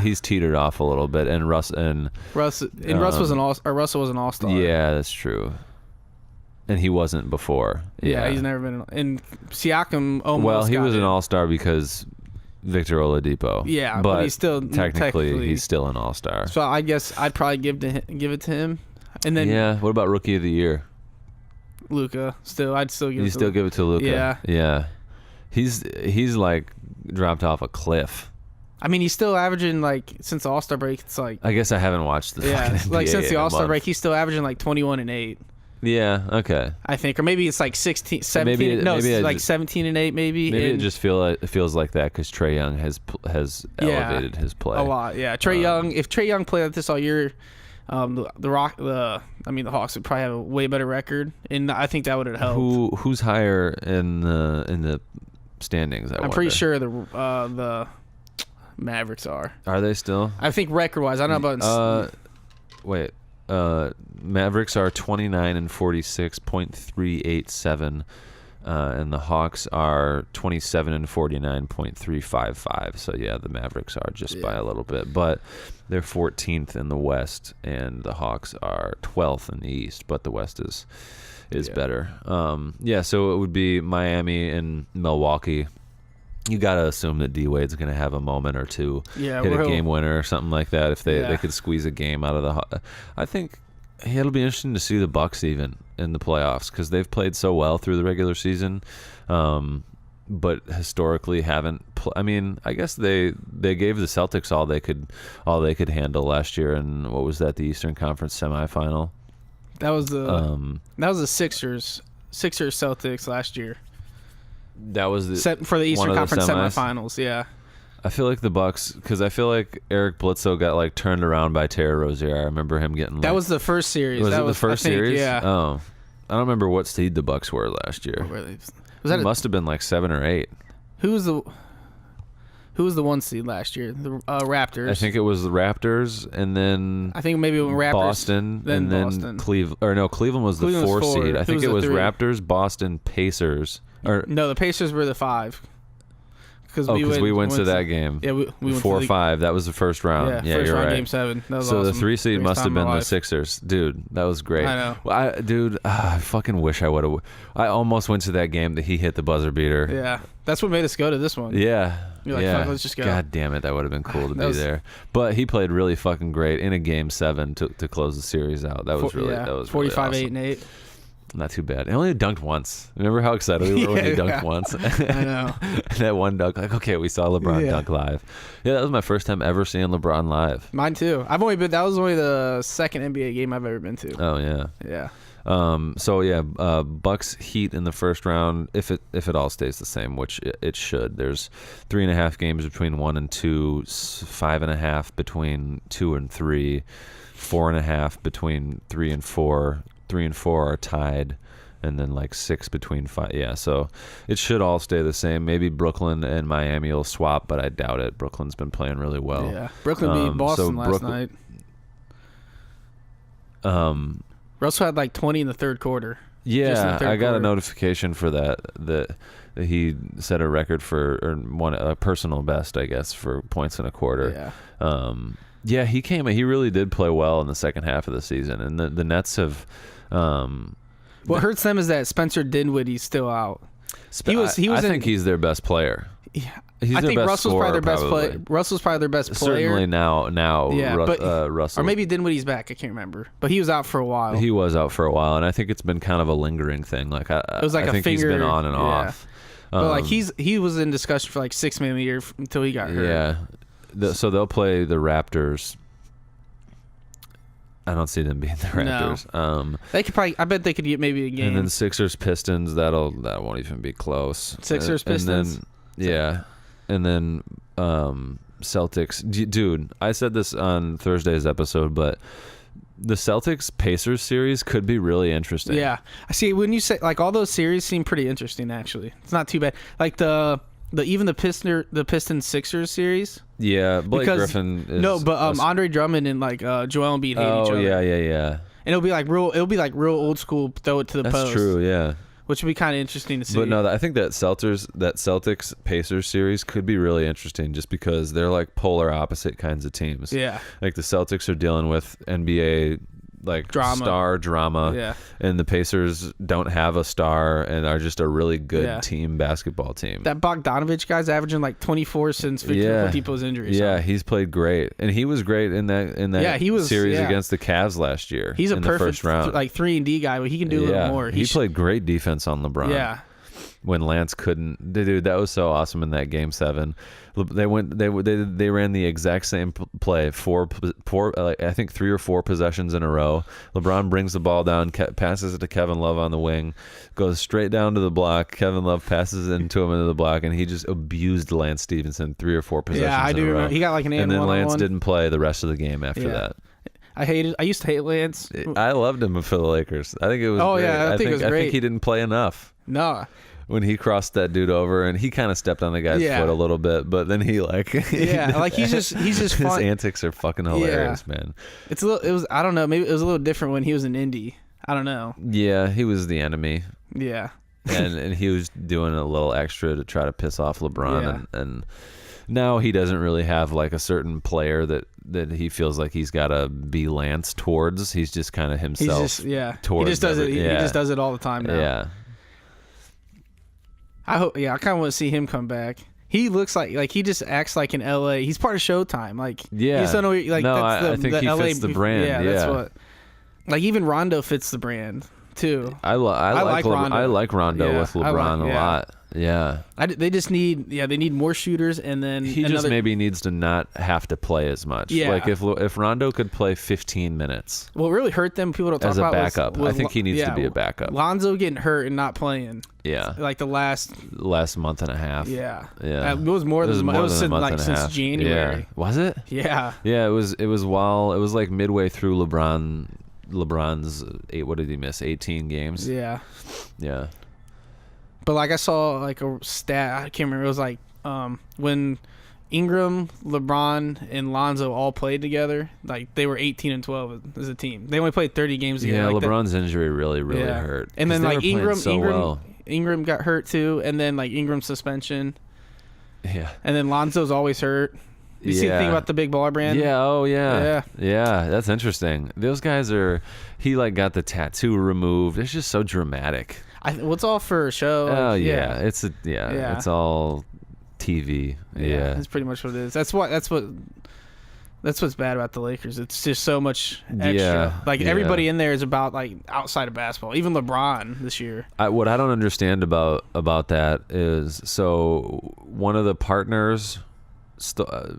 he's teetered off a little bit, and Russell was an all-star. Yeah, that's true. And he wasn't before. Yeah, he's never been. And Siakam almost. Well, he was an all-star because Victor Oladipo. Yeah, but he's still technically he's still an all-star. So I guess I'd probably give it to him. And then what about Rookie of the Year? Luka. I'd still give it to Luka. You still give it to Luka? Yeah. He's like dropped off a cliff. I mean, he's still averaging like since the All-Star break. It's like I guess I haven't watched the fucking NBA like since the All-Star break, he's still averaging like 21 and 8. Yeah. Okay. I think, or maybe it's like 16, 17. Maybe 17 and 8. Maybe it just feels like that because Trae Young has elevated his play a lot. Yeah, Trae Young. If Trae Young played like this all year, the Hawks would probably have a way better record, and I think that would have helped. Who's higher in the standings? I'm pretty sure the Mavericks are. Are they still? I think record-wise. I don't know about. Wait. Mavericks are 29 and 46.387. and the Hawks are 27 and 49.355. So yeah, the Mavericks are just by a little bit, but they're 14th in the West, and the Hawks are 12th in the East. But the West is better. So it would be Miami and Milwaukee. You got to assume that D-Wade's going to have a moment or two, hit a game winner or something like that. If they could squeeze a game out of the, I think it'll be interesting to see the Bucks even in the playoffs, because they've played so well through the regular season, but historically haven't. I mean, I guess they gave the Celtics all they could handle last year, and what was that? The Eastern Conference semifinal. That was the Sixers Celtics last year. That was for the Eastern Conference semifinals. Yeah. I feel like the Bucks, because I feel like Eric Bledsoe got like turned around by Terry Rozier. I remember him getting. That was the first series. Was it the first series? Yeah. Oh, I don't remember what seed the Bucks were last year. It must have been like 7 or 8. Who was the 1 seed last year? The Raptors. I think it was the Raptors, and then I think maybe Raptors, Boston, and then Cleveland. Or no, Cleveland was the 4 seed. I think it was Raptors, Boston, Pacers. No, the Pacers were the 5. Because we went to that game. Yeah, we went 4-5. That was the first round. Yeah, first you're round, right. Game 7. That was so awesome. The 3 seed must have been the Sixers, dude. That was great. I know. Well, I fucking wish I would have. I almost went to that game that he hit the buzzer beater. Yeah, that's what made us go to this one. Yeah. You're like, fuck, let's just go. God damn it, that would have been cool to be there. But he played really fucking great in a game 7 to close the series out. That was really that was 45, really 8 and 8. Not too bad. He only dunked once. Remember how excited we were when he dunked once? I know. That one dunk, like, okay, we saw LeBron dunk live. Yeah, that was my first time ever seeing LeBron live. Mine too. That was only the second NBA game I've ever been to. Oh yeah. Yeah. Bucks Heat in the first round, if it all stays the same, which it should. There's 3.5 games between 1 and 2, 5.5 between 2 and 3, 4.5 between 3 and 4. 3 and 4 are tied, and then like 6 between 5. Yeah, so it should all stay the same. Maybe Brooklyn and Miami will swap, but I doubt it. Brooklyn's been playing really well. Yeah, Brooklyn beat Boston last night. Russell had like 20 in the third quarter. Yeah, I got a notification for that he set a record for, or a personal best, I guess, for points in a quarter. Yeah. He really did play well in the second half of the season, and the Nets have. What hurts them is that Spencer Dinwiddie's still out. I think he's their best player. Yeah, I think Russell's probably their best player. Russell's probably their best player. Certainly now. Yeah, Russell. Or maybe Dinwiddie's back. I can't remember. But he was out for a while. He was out for a while, and I think it's been kind of a lingering thing. Like it was like I think he's been on and off. But like he was in discussion for like $6 million a year until he got hurt. Yeah. So they'll play the Raptors. I don't see them being the Raptors. No. They could probably. I bet they could get maybe a game. And then Sixers Pistons. That won't even be close. Sixers Pistons. And then Celtics. Dude, I said this on Thursday's episode, but the Celtics Pacers series could be really interesting. Yeah, I see. When you say like all those series seem pretty interesting. Actually, it's not too bad. Like the Pistons Sixers series. Yeah, Blake Griffin. Andre Drummond and like Joel Embiid hate each other. Oh yeah. And it'll be like real old school. Throw it to the post. That's true. Yeah. Which would be kind of interesting to see. But no, I think that Celtics Pacers series could be really interesting, just because they're like polar opposite kinds of teams. Yeah. Like the Celtics are dealing with NBA like star drama, and the Pacers don't have a star and are just a really good basketball team. That Bogdanovich guy's averaging like 24 since Victor Oladipo's injury. Yeah, he's played great, and he was great in that series against the Cavs last year. He's in a perfect the first round. like 3-and-D guy, but he can do a little more. He played great defense on LeBron. Yeah. When Lance couldn't, dude, that was so awesome in that game 7. They ran the exact same play, four I think 3 or 4 possessions in a row. LeBron brings the ball down, passes it to Kevin Love on the wing, goes straight down to the block. Kevin Love passes into the block, and he just abused Lance Stevenson 3 or 4 possessions. Yeah, I do remember. He got like an and then Lance didn't play the rest of the game after that. I used to hate Lance. I loved him for the Lakers. I think it was. Great. Yeah, I think it was great. I think he didn't play enough. No. When he crossed that dude over, and he kind of stepped on the guy's foot a little bit, but then he like he's just his fun. antics are fucking hilarious, man. It was I don't know, maybe it was a little different when he was in Indy. I don't know. Yeah, he was the enemy. Yeah. and he was doing a little extra to try to piss off LeBron, and now he doesn't really have like a certain player that he feels like he's got to be Lance towards. He's just kind of himself. He just does it. He just does it all the time now. Yeah. I hope. Yeah, I kind of want to see him come back. He looks like he just acts like in LA. He's part of Showtime. Like yeah. You just don't know. Like no, that's I think the he LA, fits the brand. Yeah, that's what. Like even Rondo fits the brand too. I like Rondo. I like Rondo with LeBron a lot. Yeah. They just need they need more shooters, and then he just maybe needs to not have to play as much. Yeah. Like if Rondo could play 15 minutes. What really hurt them, people don't talk as about a backup. I think he needs to be a backup. Lonzo getting hurt and not playing. Yeah. Like the last month and a half. Yeah. Yeah. It was more than a month since January. Yeah. Was it? Yeah. Yeah, it was like midway through LeBron's what did he miss? 18 games. Yeah. Yeah. But like I saw like a stat, I can't remember. It was like when Ingram, LeBron, and Lonzo all played together, like they were 18 and 12 as a team. They only played 30 games together. Yeah, like LeBron's injury really hurt. And then like Ingram got hurt too, and then like Ingram's suspension. Yeah. And then Lonzo's always hurt. You see the thing about the Big Baller brand? Yeah. Oh yeah. Yeah. That's interesting. Those guys he like got the tattoo removed. It's just so dramatic. What's all for a show? Oh yeah. It's all TV. Yeah. That's pretty much what it is. That's what's bad about the Lakers. It's just so much extra. Yeah. Like everybody in there is about like outside of basketball. Even LeBron this year. What I don't understand about that is, so one of the partners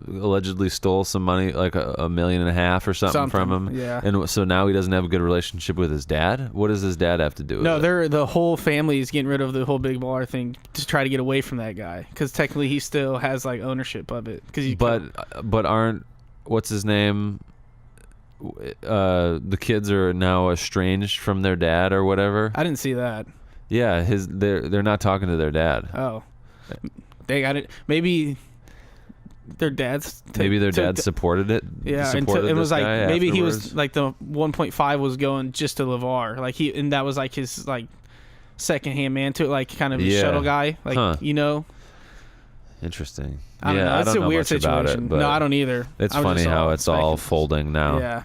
allegedly stole some money, like $1.5 million or something from him. Yeah. And so now he doesn't have a good relationship with his dad. What does his dad have to do with it? The whole family is getting rid of the whole Big Baller thing to try to get away from that guy, because technically he still has like ownership of it. But aren't, what's his name? The kids are now estranged from their dad or whatever. I didn't see that. Yeah, they're not talking to their dad. Oh, they got it. Maybe their dads supported it. Yeah, and it was like maybe afterwards. He was like the 1.5 was going just to LeVar, like and that was like his like secondhand man to it, like kind of shuttle guy, like Interesting. I don't know. It's a weird situation. No, I don't either. It's funny how it's all folding now. Yeah.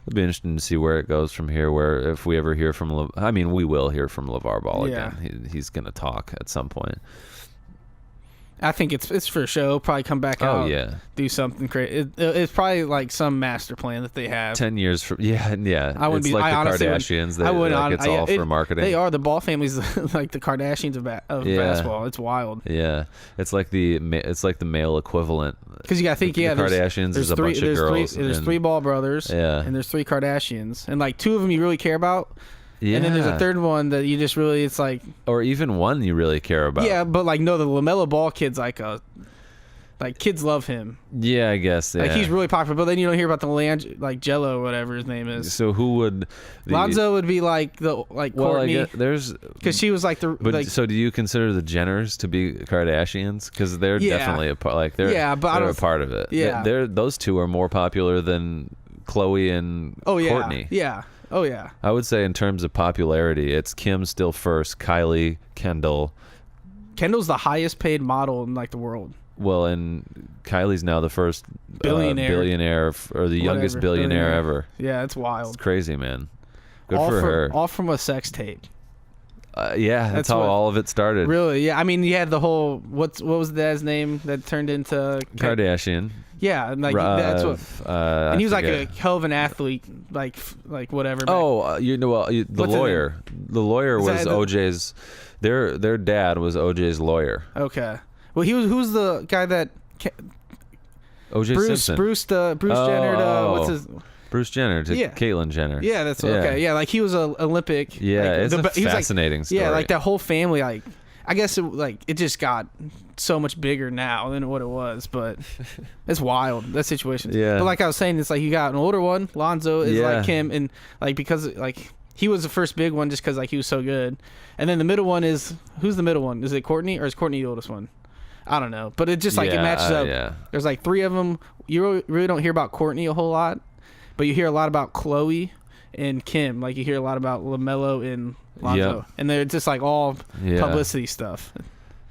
It'll be interesting to see where it goes from here. Where if we ever hear from, we will hear from LeVar Ball again. He's going to talk at some point. I think it's for show. Probably come back out. Do something crazy. It's probably like some master plan that they have. 10 years from I wouldn't it's be like the Kardashians. It's all for marketing. They are. The Ball family's like the Kardashians of basketball. It's wild. Yeah, it's like the male equivalent. Because you got to think, the Kardashians is a bunch of girls. There's 3 Ball brothers. Yeah. And there's 3 Kardashians, and like 2 of them you really care about. Yeah. And then there's a third one that you just really, it's like... Or even one you really care about. Yeah, but like, no, the LaMelo Ball kid's like kids love him. Yeah, I guess. Yeah. Like he's really popular, but then you don't hear about the Jello, whatever his name is. So who would... Lonzo would be like Courtney. Because she was like the... But so do you consider the Jenners to be Kardashians? Because they're definitely a part. Like they're a part of it. Yeah. Those 2 are more popular than Khloe and Courtney. Yeah. Oh, yeah. I would say in terms of popularity, it's Kim still first, Kylie, Kendall. Kendall's the highest paid model in like the world. Well, and Kylie's now the first billionaire or the youngest billionaire ever. Yeah, it's wild. It's crazy, man. Good for her. All from a sex tape. That's how all of it started. Really? Yeah. I mean, you had the whole what was the dad's name that turned into Kardashian. Yeah, and like that's what. And he was like a hell of an athlete, like whatever. The lawyer. The lawyer was OJ's. Their dad was OJ's lawyer. Okay. Well, who's the guy that? OJ Simpson. Bruce Jenner. What's his? Bruce Jenner to Caitlyn Jenner. Yeah, that's okay. Yeah, like he was an Olympic. Yeah, like, it's a fascinating story. Yeah, like that whole family. Like, I guess it just got so much bigger now than what it was, but it's wild, that situation. Yeah. But like I was saying, it's like you got an older one, Lonzo is like him, and like because like he was the first big one just because like he was so good, and then the middle one is who's the middle one? Is it Courtney or is Courtney the oldest one? I don't know, but it just like it matches up. Yeah. There's like 3 of them. You really don't hear about Courtney a whole lot, but you hear a lot about Khloe and Kim. Like you hear a lot about LaMelo and Lonzo, and they're just like all publicity stuff.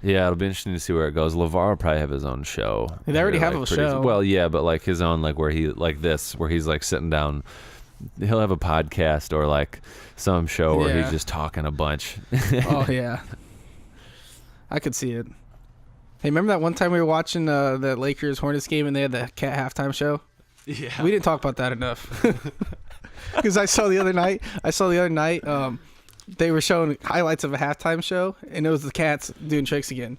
Yeah, it'll be interesting to see where it goes. LeVar will probably have his own show. They already have a show. Well, yeah, but like his own, like where he's like sitting down. He'll have a podcast or like some show where he's just talking a bunch. Oh yeah, I could see it. Hey, remember that one time we were watching the Lakers Hornets game and they had the Cat halftime show? Yeah, we didn't talk about that enough. Because I saw the other night. They were showing highlights of a halftime show, and it was the Cats doing tricks again.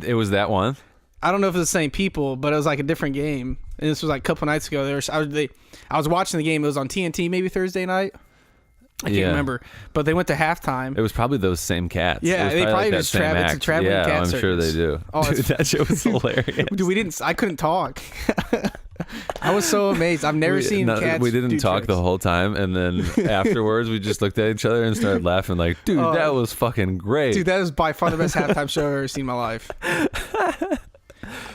It was that one? I don't know if it's the same people, but it was like a different game. And this was like a couple nights ago. I was watching the game. It was on TNT maybe Thursday night. I can't remember. But they went to halftime. It was probly those same cats. Yeah, they probably just it's a traveling cat I'm circus. sure they do. Oh, dude, that show was hilarious. Dude, I couldn't talk. I was so amazed. I've never seen cats. We didn't talk the whole time, and then afterwards, we just looked at each other and started laughing. Like, dude, that was fucking great. Dude, that is by far the best halftime show I've ever seen in my life.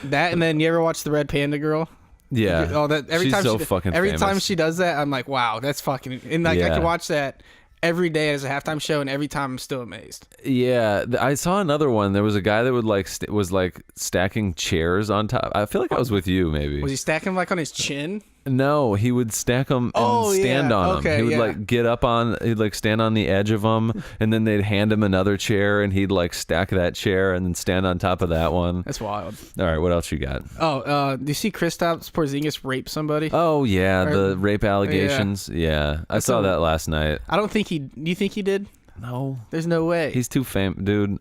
That, and then you ever watch the Red Panda Girl? Yeah. Oh, that every She's time so fucking famous. time she does that, I'm like, wow, that's fucking. And like I can watch that every day as a halftime show, and every time I'm still amazed. Yeah, I saw another one. There was a guy that would was stacking chairs on top. I feel like I was with you, maybe. Was he stacking like on his chin? No, he would stack them and stand on them. He would like get up on, he'd like stand on the edge of them, and then they'd hand him another chair, and he'd like stack that chair and then stand on top of that one. That's wild. All right, what else you got? Oh, do you see Kristaps Porzingis rape somebody? Oh yeah, the rape allegations. Yeah, I saw that last night. I don't think do you think he did? No, there's no way. He's too famous, dude.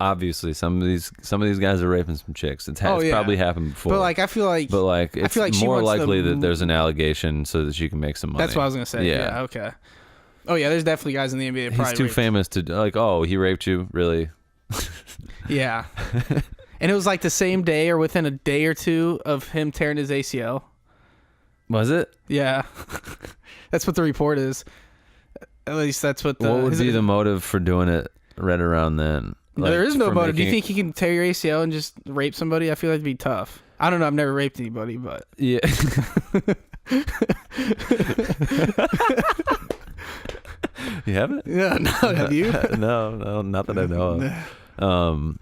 Obviously, some of these guys are raping some chicks. It's probably happened before. But like, I feel like it's more likely that there's an allegation so that she can make some money. That's what I was gonna say. Yeah. Okay. Oh yeah, there's definitely guys in the NBA. He's too famous to like. Oh, he raped you, really? Yeah. And it was like the same day or within a day or two of him tearing his ACL. Was it? Yeah. That's what the report is. At least that's what What would be the motive for doing it right around then? Like, there is no motive. Do you think you can tear your ACL and just rape somebody? I feel like it'd be tough. I don't know. I've never raped anybody, but yeah. You haven't? Yeah. No. Have you? No, not that I know of.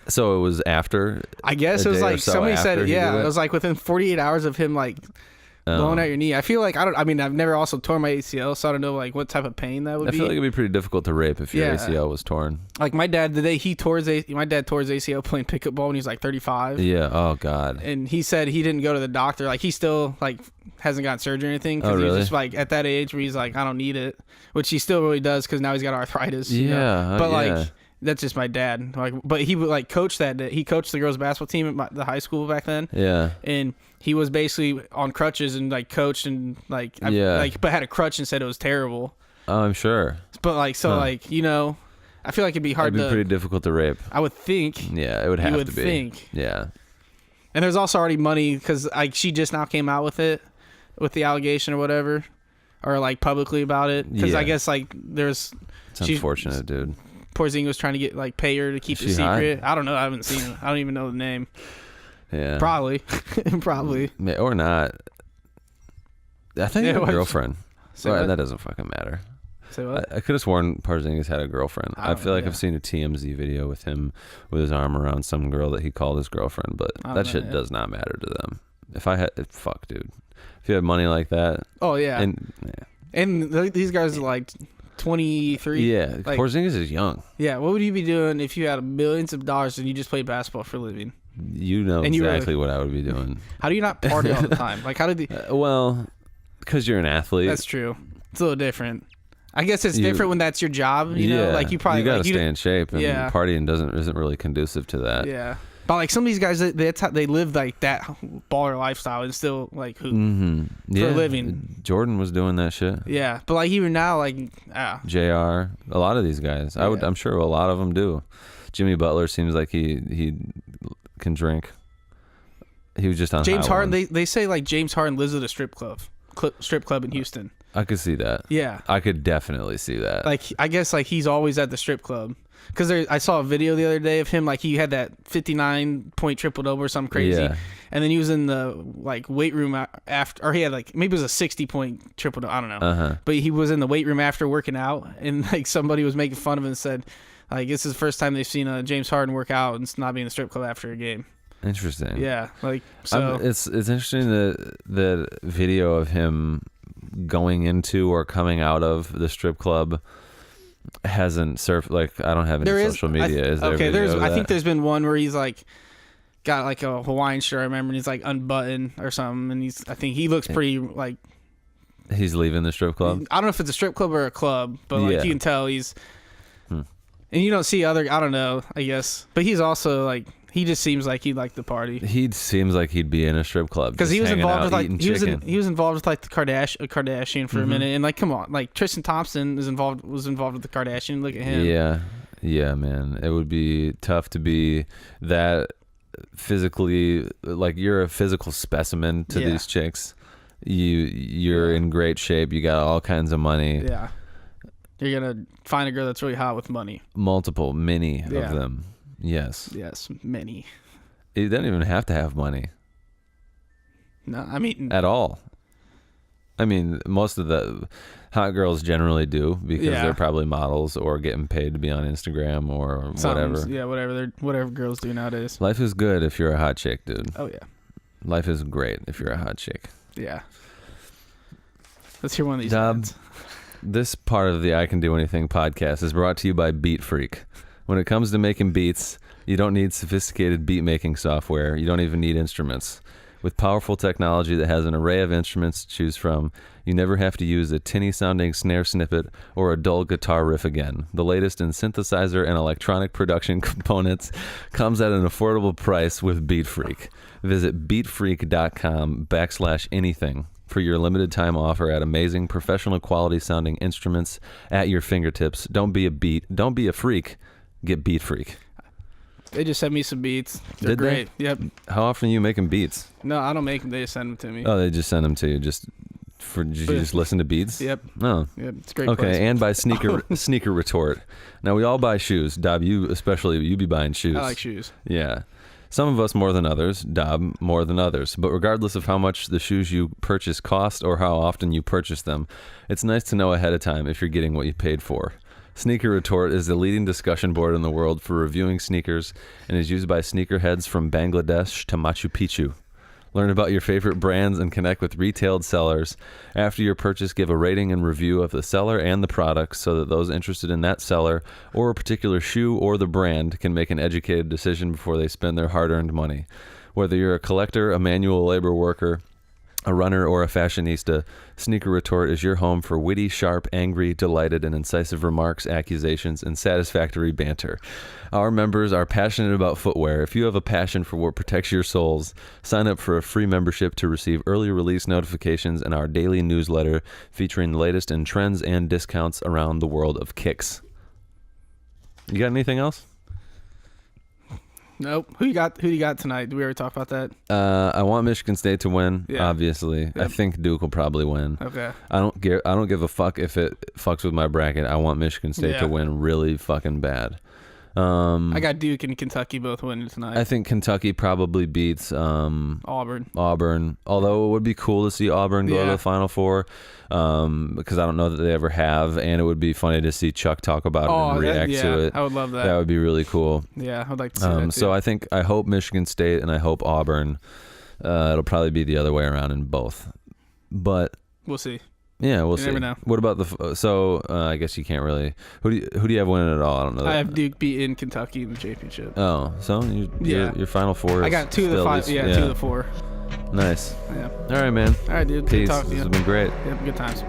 So it was after. I guess it was like somebody said. Yeah, it was like within 48 hours of him like blowing out your knee. I feel like I've never also torn my ACL, so I don't know like what type of pain that would be. I feel like it'd be pretty difficult to rape if your ACL was torn. Like my dad, the day my dad tore his ACL playing pickup ball when he was like 35. Yeah. Oh God. And he said he didn't go to the doctor. Like he still like hasn't gotten surgery or anything. Oh really? He was just like at that age where he's like, I don't need it, which he still really does because now he's got arthritis. Yeah. You know? But like. That's just my dad. Like, but he would like coach that. He coached the girls' basketball team at the high school back then. Yeah. And he was basically on crutches and like coached and but had a crutch and said it was terrible. Oh, I'm sure. But like, like you know, I feel like it'd be hard. It'd be pretty difficult to rape. I would think. Yeah, it would have to be. You would think. Yeah. And there's also already money because like she just now came out with the allegation or whatever, or like publicly about it. Because I guess like it's unfortunate, dude. Porzingis was trying to get pay her to keep the secret. I don't know. I haven't seen it. I don't even know the name. Yeah. Probably. Or not. I think a girlfriend. That doesn't fucking matter. Say what? I could have sworn Porzingis had a girlfriend. I feel like I've seen a TMZ video with him with his arm around some girl that he called his girlfriend, but that shit does not matter to them. Fuck, dude. If you had money like that. Oh, yeah. And these guys are like 23. Yeah, like, Porzingis is young. Yeah, what would you be doing if you had millions of dollars and you just played basketball for a living? You know exactly what I would be doing. How do you not party all the time? Like, how did the... well, because you're an athlete. That's true. It's a little different. I guess it's different when that's your job. You know, like you probably... You got to stay in shape, and partying isn't really conducive to that. Yeah. But like some of these guys, they live like that baller lifestyle and still like hoop for a living. Jordan was doing that shit. Yeah, but like even now, like JR, a lot of these guys, I'm sure a lot of them do. Jimmy Butler seems like he can drink. He was just on James Harden. They say like James Harden lives at a strip club in Houston. I could see that. Yeah. I could definitely see that. Like, I guess, like, he's always at the strip club. Because I saw a video the other day of him, like, he had that 59-point triple-double or something crazy. Yeah. And then he was in the, like, weight room after, or he had, like, maybe it was a 60-point triple-double, I don't know. Uh-huh. But he was in the weight room after working out, and, like, somebody was making fun of him and said, like, this is the first time they've seen James Harden work out and not be in the strip club after a game. Interesting. Yeah, like, so. It's interesting that the video of him going into or coming out of the strip club hasn't surfed. Like, I don't have any social media. Is there? Okay, I think there's been one where he's like got like a Hawaiian shirt, I remember, and he's like unbuttoned or something, and I think he looks pretty like he's leaving the strip club. I don't know if it's a strip club or a club, but like you can tell he's and you don't see other, I don't know, I guess, but he's also like, he just seems like he'd like the party. He seems like he'd be in a strip club because he was involved with like he was involved with like the Kardashian for a minute, and like, come on, like Tristan Thompson was involved with the Kardashian. Look at him. Yeah, man. It would be tough to be that physically, like, you're a physical specimen to these chicks. You're in great shape. You got all kinds of money. Yeah, you're gonna find a girl that's really hot with money. Many of them. Yes, many. You don't even have to have money. No, I mean, at all. I mean, most of the hot girls generally do, because they're probably models or getting paid to be on Instagram or whatever. Yeah, whatever girls do nowadays. Life is good if you're a hot chick, dude. Oh yeah. Life is great if you're a hot chick. Yeah. Let's hear one of these. Daub, this part of the I Can Do Anything podcast is brought to you by Beat Freak. When it comes to making beats, you don't need sophisticated beat-making software. You don't even need instruments. With powerful technology that has an array of instruments to choose from, you never have to use a tinny-sounding snare snippet or a dull guitar riff again. The latest in synthesizer and electronic production components comes at an affordable price with Beat Freak. Visit beatfreak.com/anything for your limited time offer at amazing professional quality sounding instruments at your fingertips. Don't be a freak. Get Beat Freak. They just sent me some beats. They're great. Yep. How often are you making beats? No, I don't make them. They just send them to me. Oh, they just send them to you. Did you just listen to beats? Yep. Oh. Yep. It's great. Okay, place. And by Sneaker Retort. Now, we all buy shoes. Daub, you especially, you be buying shoes. I like shoes. Yeah. Some of us more than others. Daub more than others. But regardless of how much the shoes you purchase cost or how often you purchase them, it's nice to know ahead of time if you're getting what you paid for. Sneaker Retort is the leading discussion board in the world for reviewing sneakers and is used by sneakerheads from Bangladesh to Machu Picchu. Learn about your favorite brands and connect with retailed sellers. After your purchase, give a rating and review of the seller and the product so that those interested in that seller or a particular shoe or the brand can make an educated decision before they spend their hard-earned money. Whether you're a collector, a manual labor worker, a runner, or a fashionista, Sneaker Retort is your home for witty, sharp, angry, delighted, and incisive remarks, accusations, and satisfactory banter. Our members are passionate about footwear. If you have a passion for what protects your souls, sign up for a free membership to receive early release notifications in our daily newsletter featuring the latest in trends and discounts around the world of kicks. You got anything else? Nope. Who do you got tonight? Did we already talk about that? I want Michigan State to win, obviously. Yep. I think Duke will probably win. Okay. I don't give a fuck if it fucks with my bracket. I want Michigan State to win really fucking bad. I got Duke and Kentucky both winning tonight. I think Kentucky probably beats Auburn. Although it would be cool to see Auburn go to the Final Four, because I don't know that they ever have, and it would be funny to see Chuck talk about it and react to it. I would love that. That would be really cool. Yeah, I would like to see that too. So I hope Michigan State and I hope Auburn. It'll probably be the other way around in both, but we'll see. Yeah, we'll see. Never know. What about I guess you can't really. Who do you have winning it all? I don't know. I have Duke beating Kentucky in the championship. Oh, so your Final Four. I got 2 of the 5. Yeah, 2 of the 4. Nice. Yeah. All right, man. All right, dude. Peace. Good talking to you. This has been great. Yep, good times.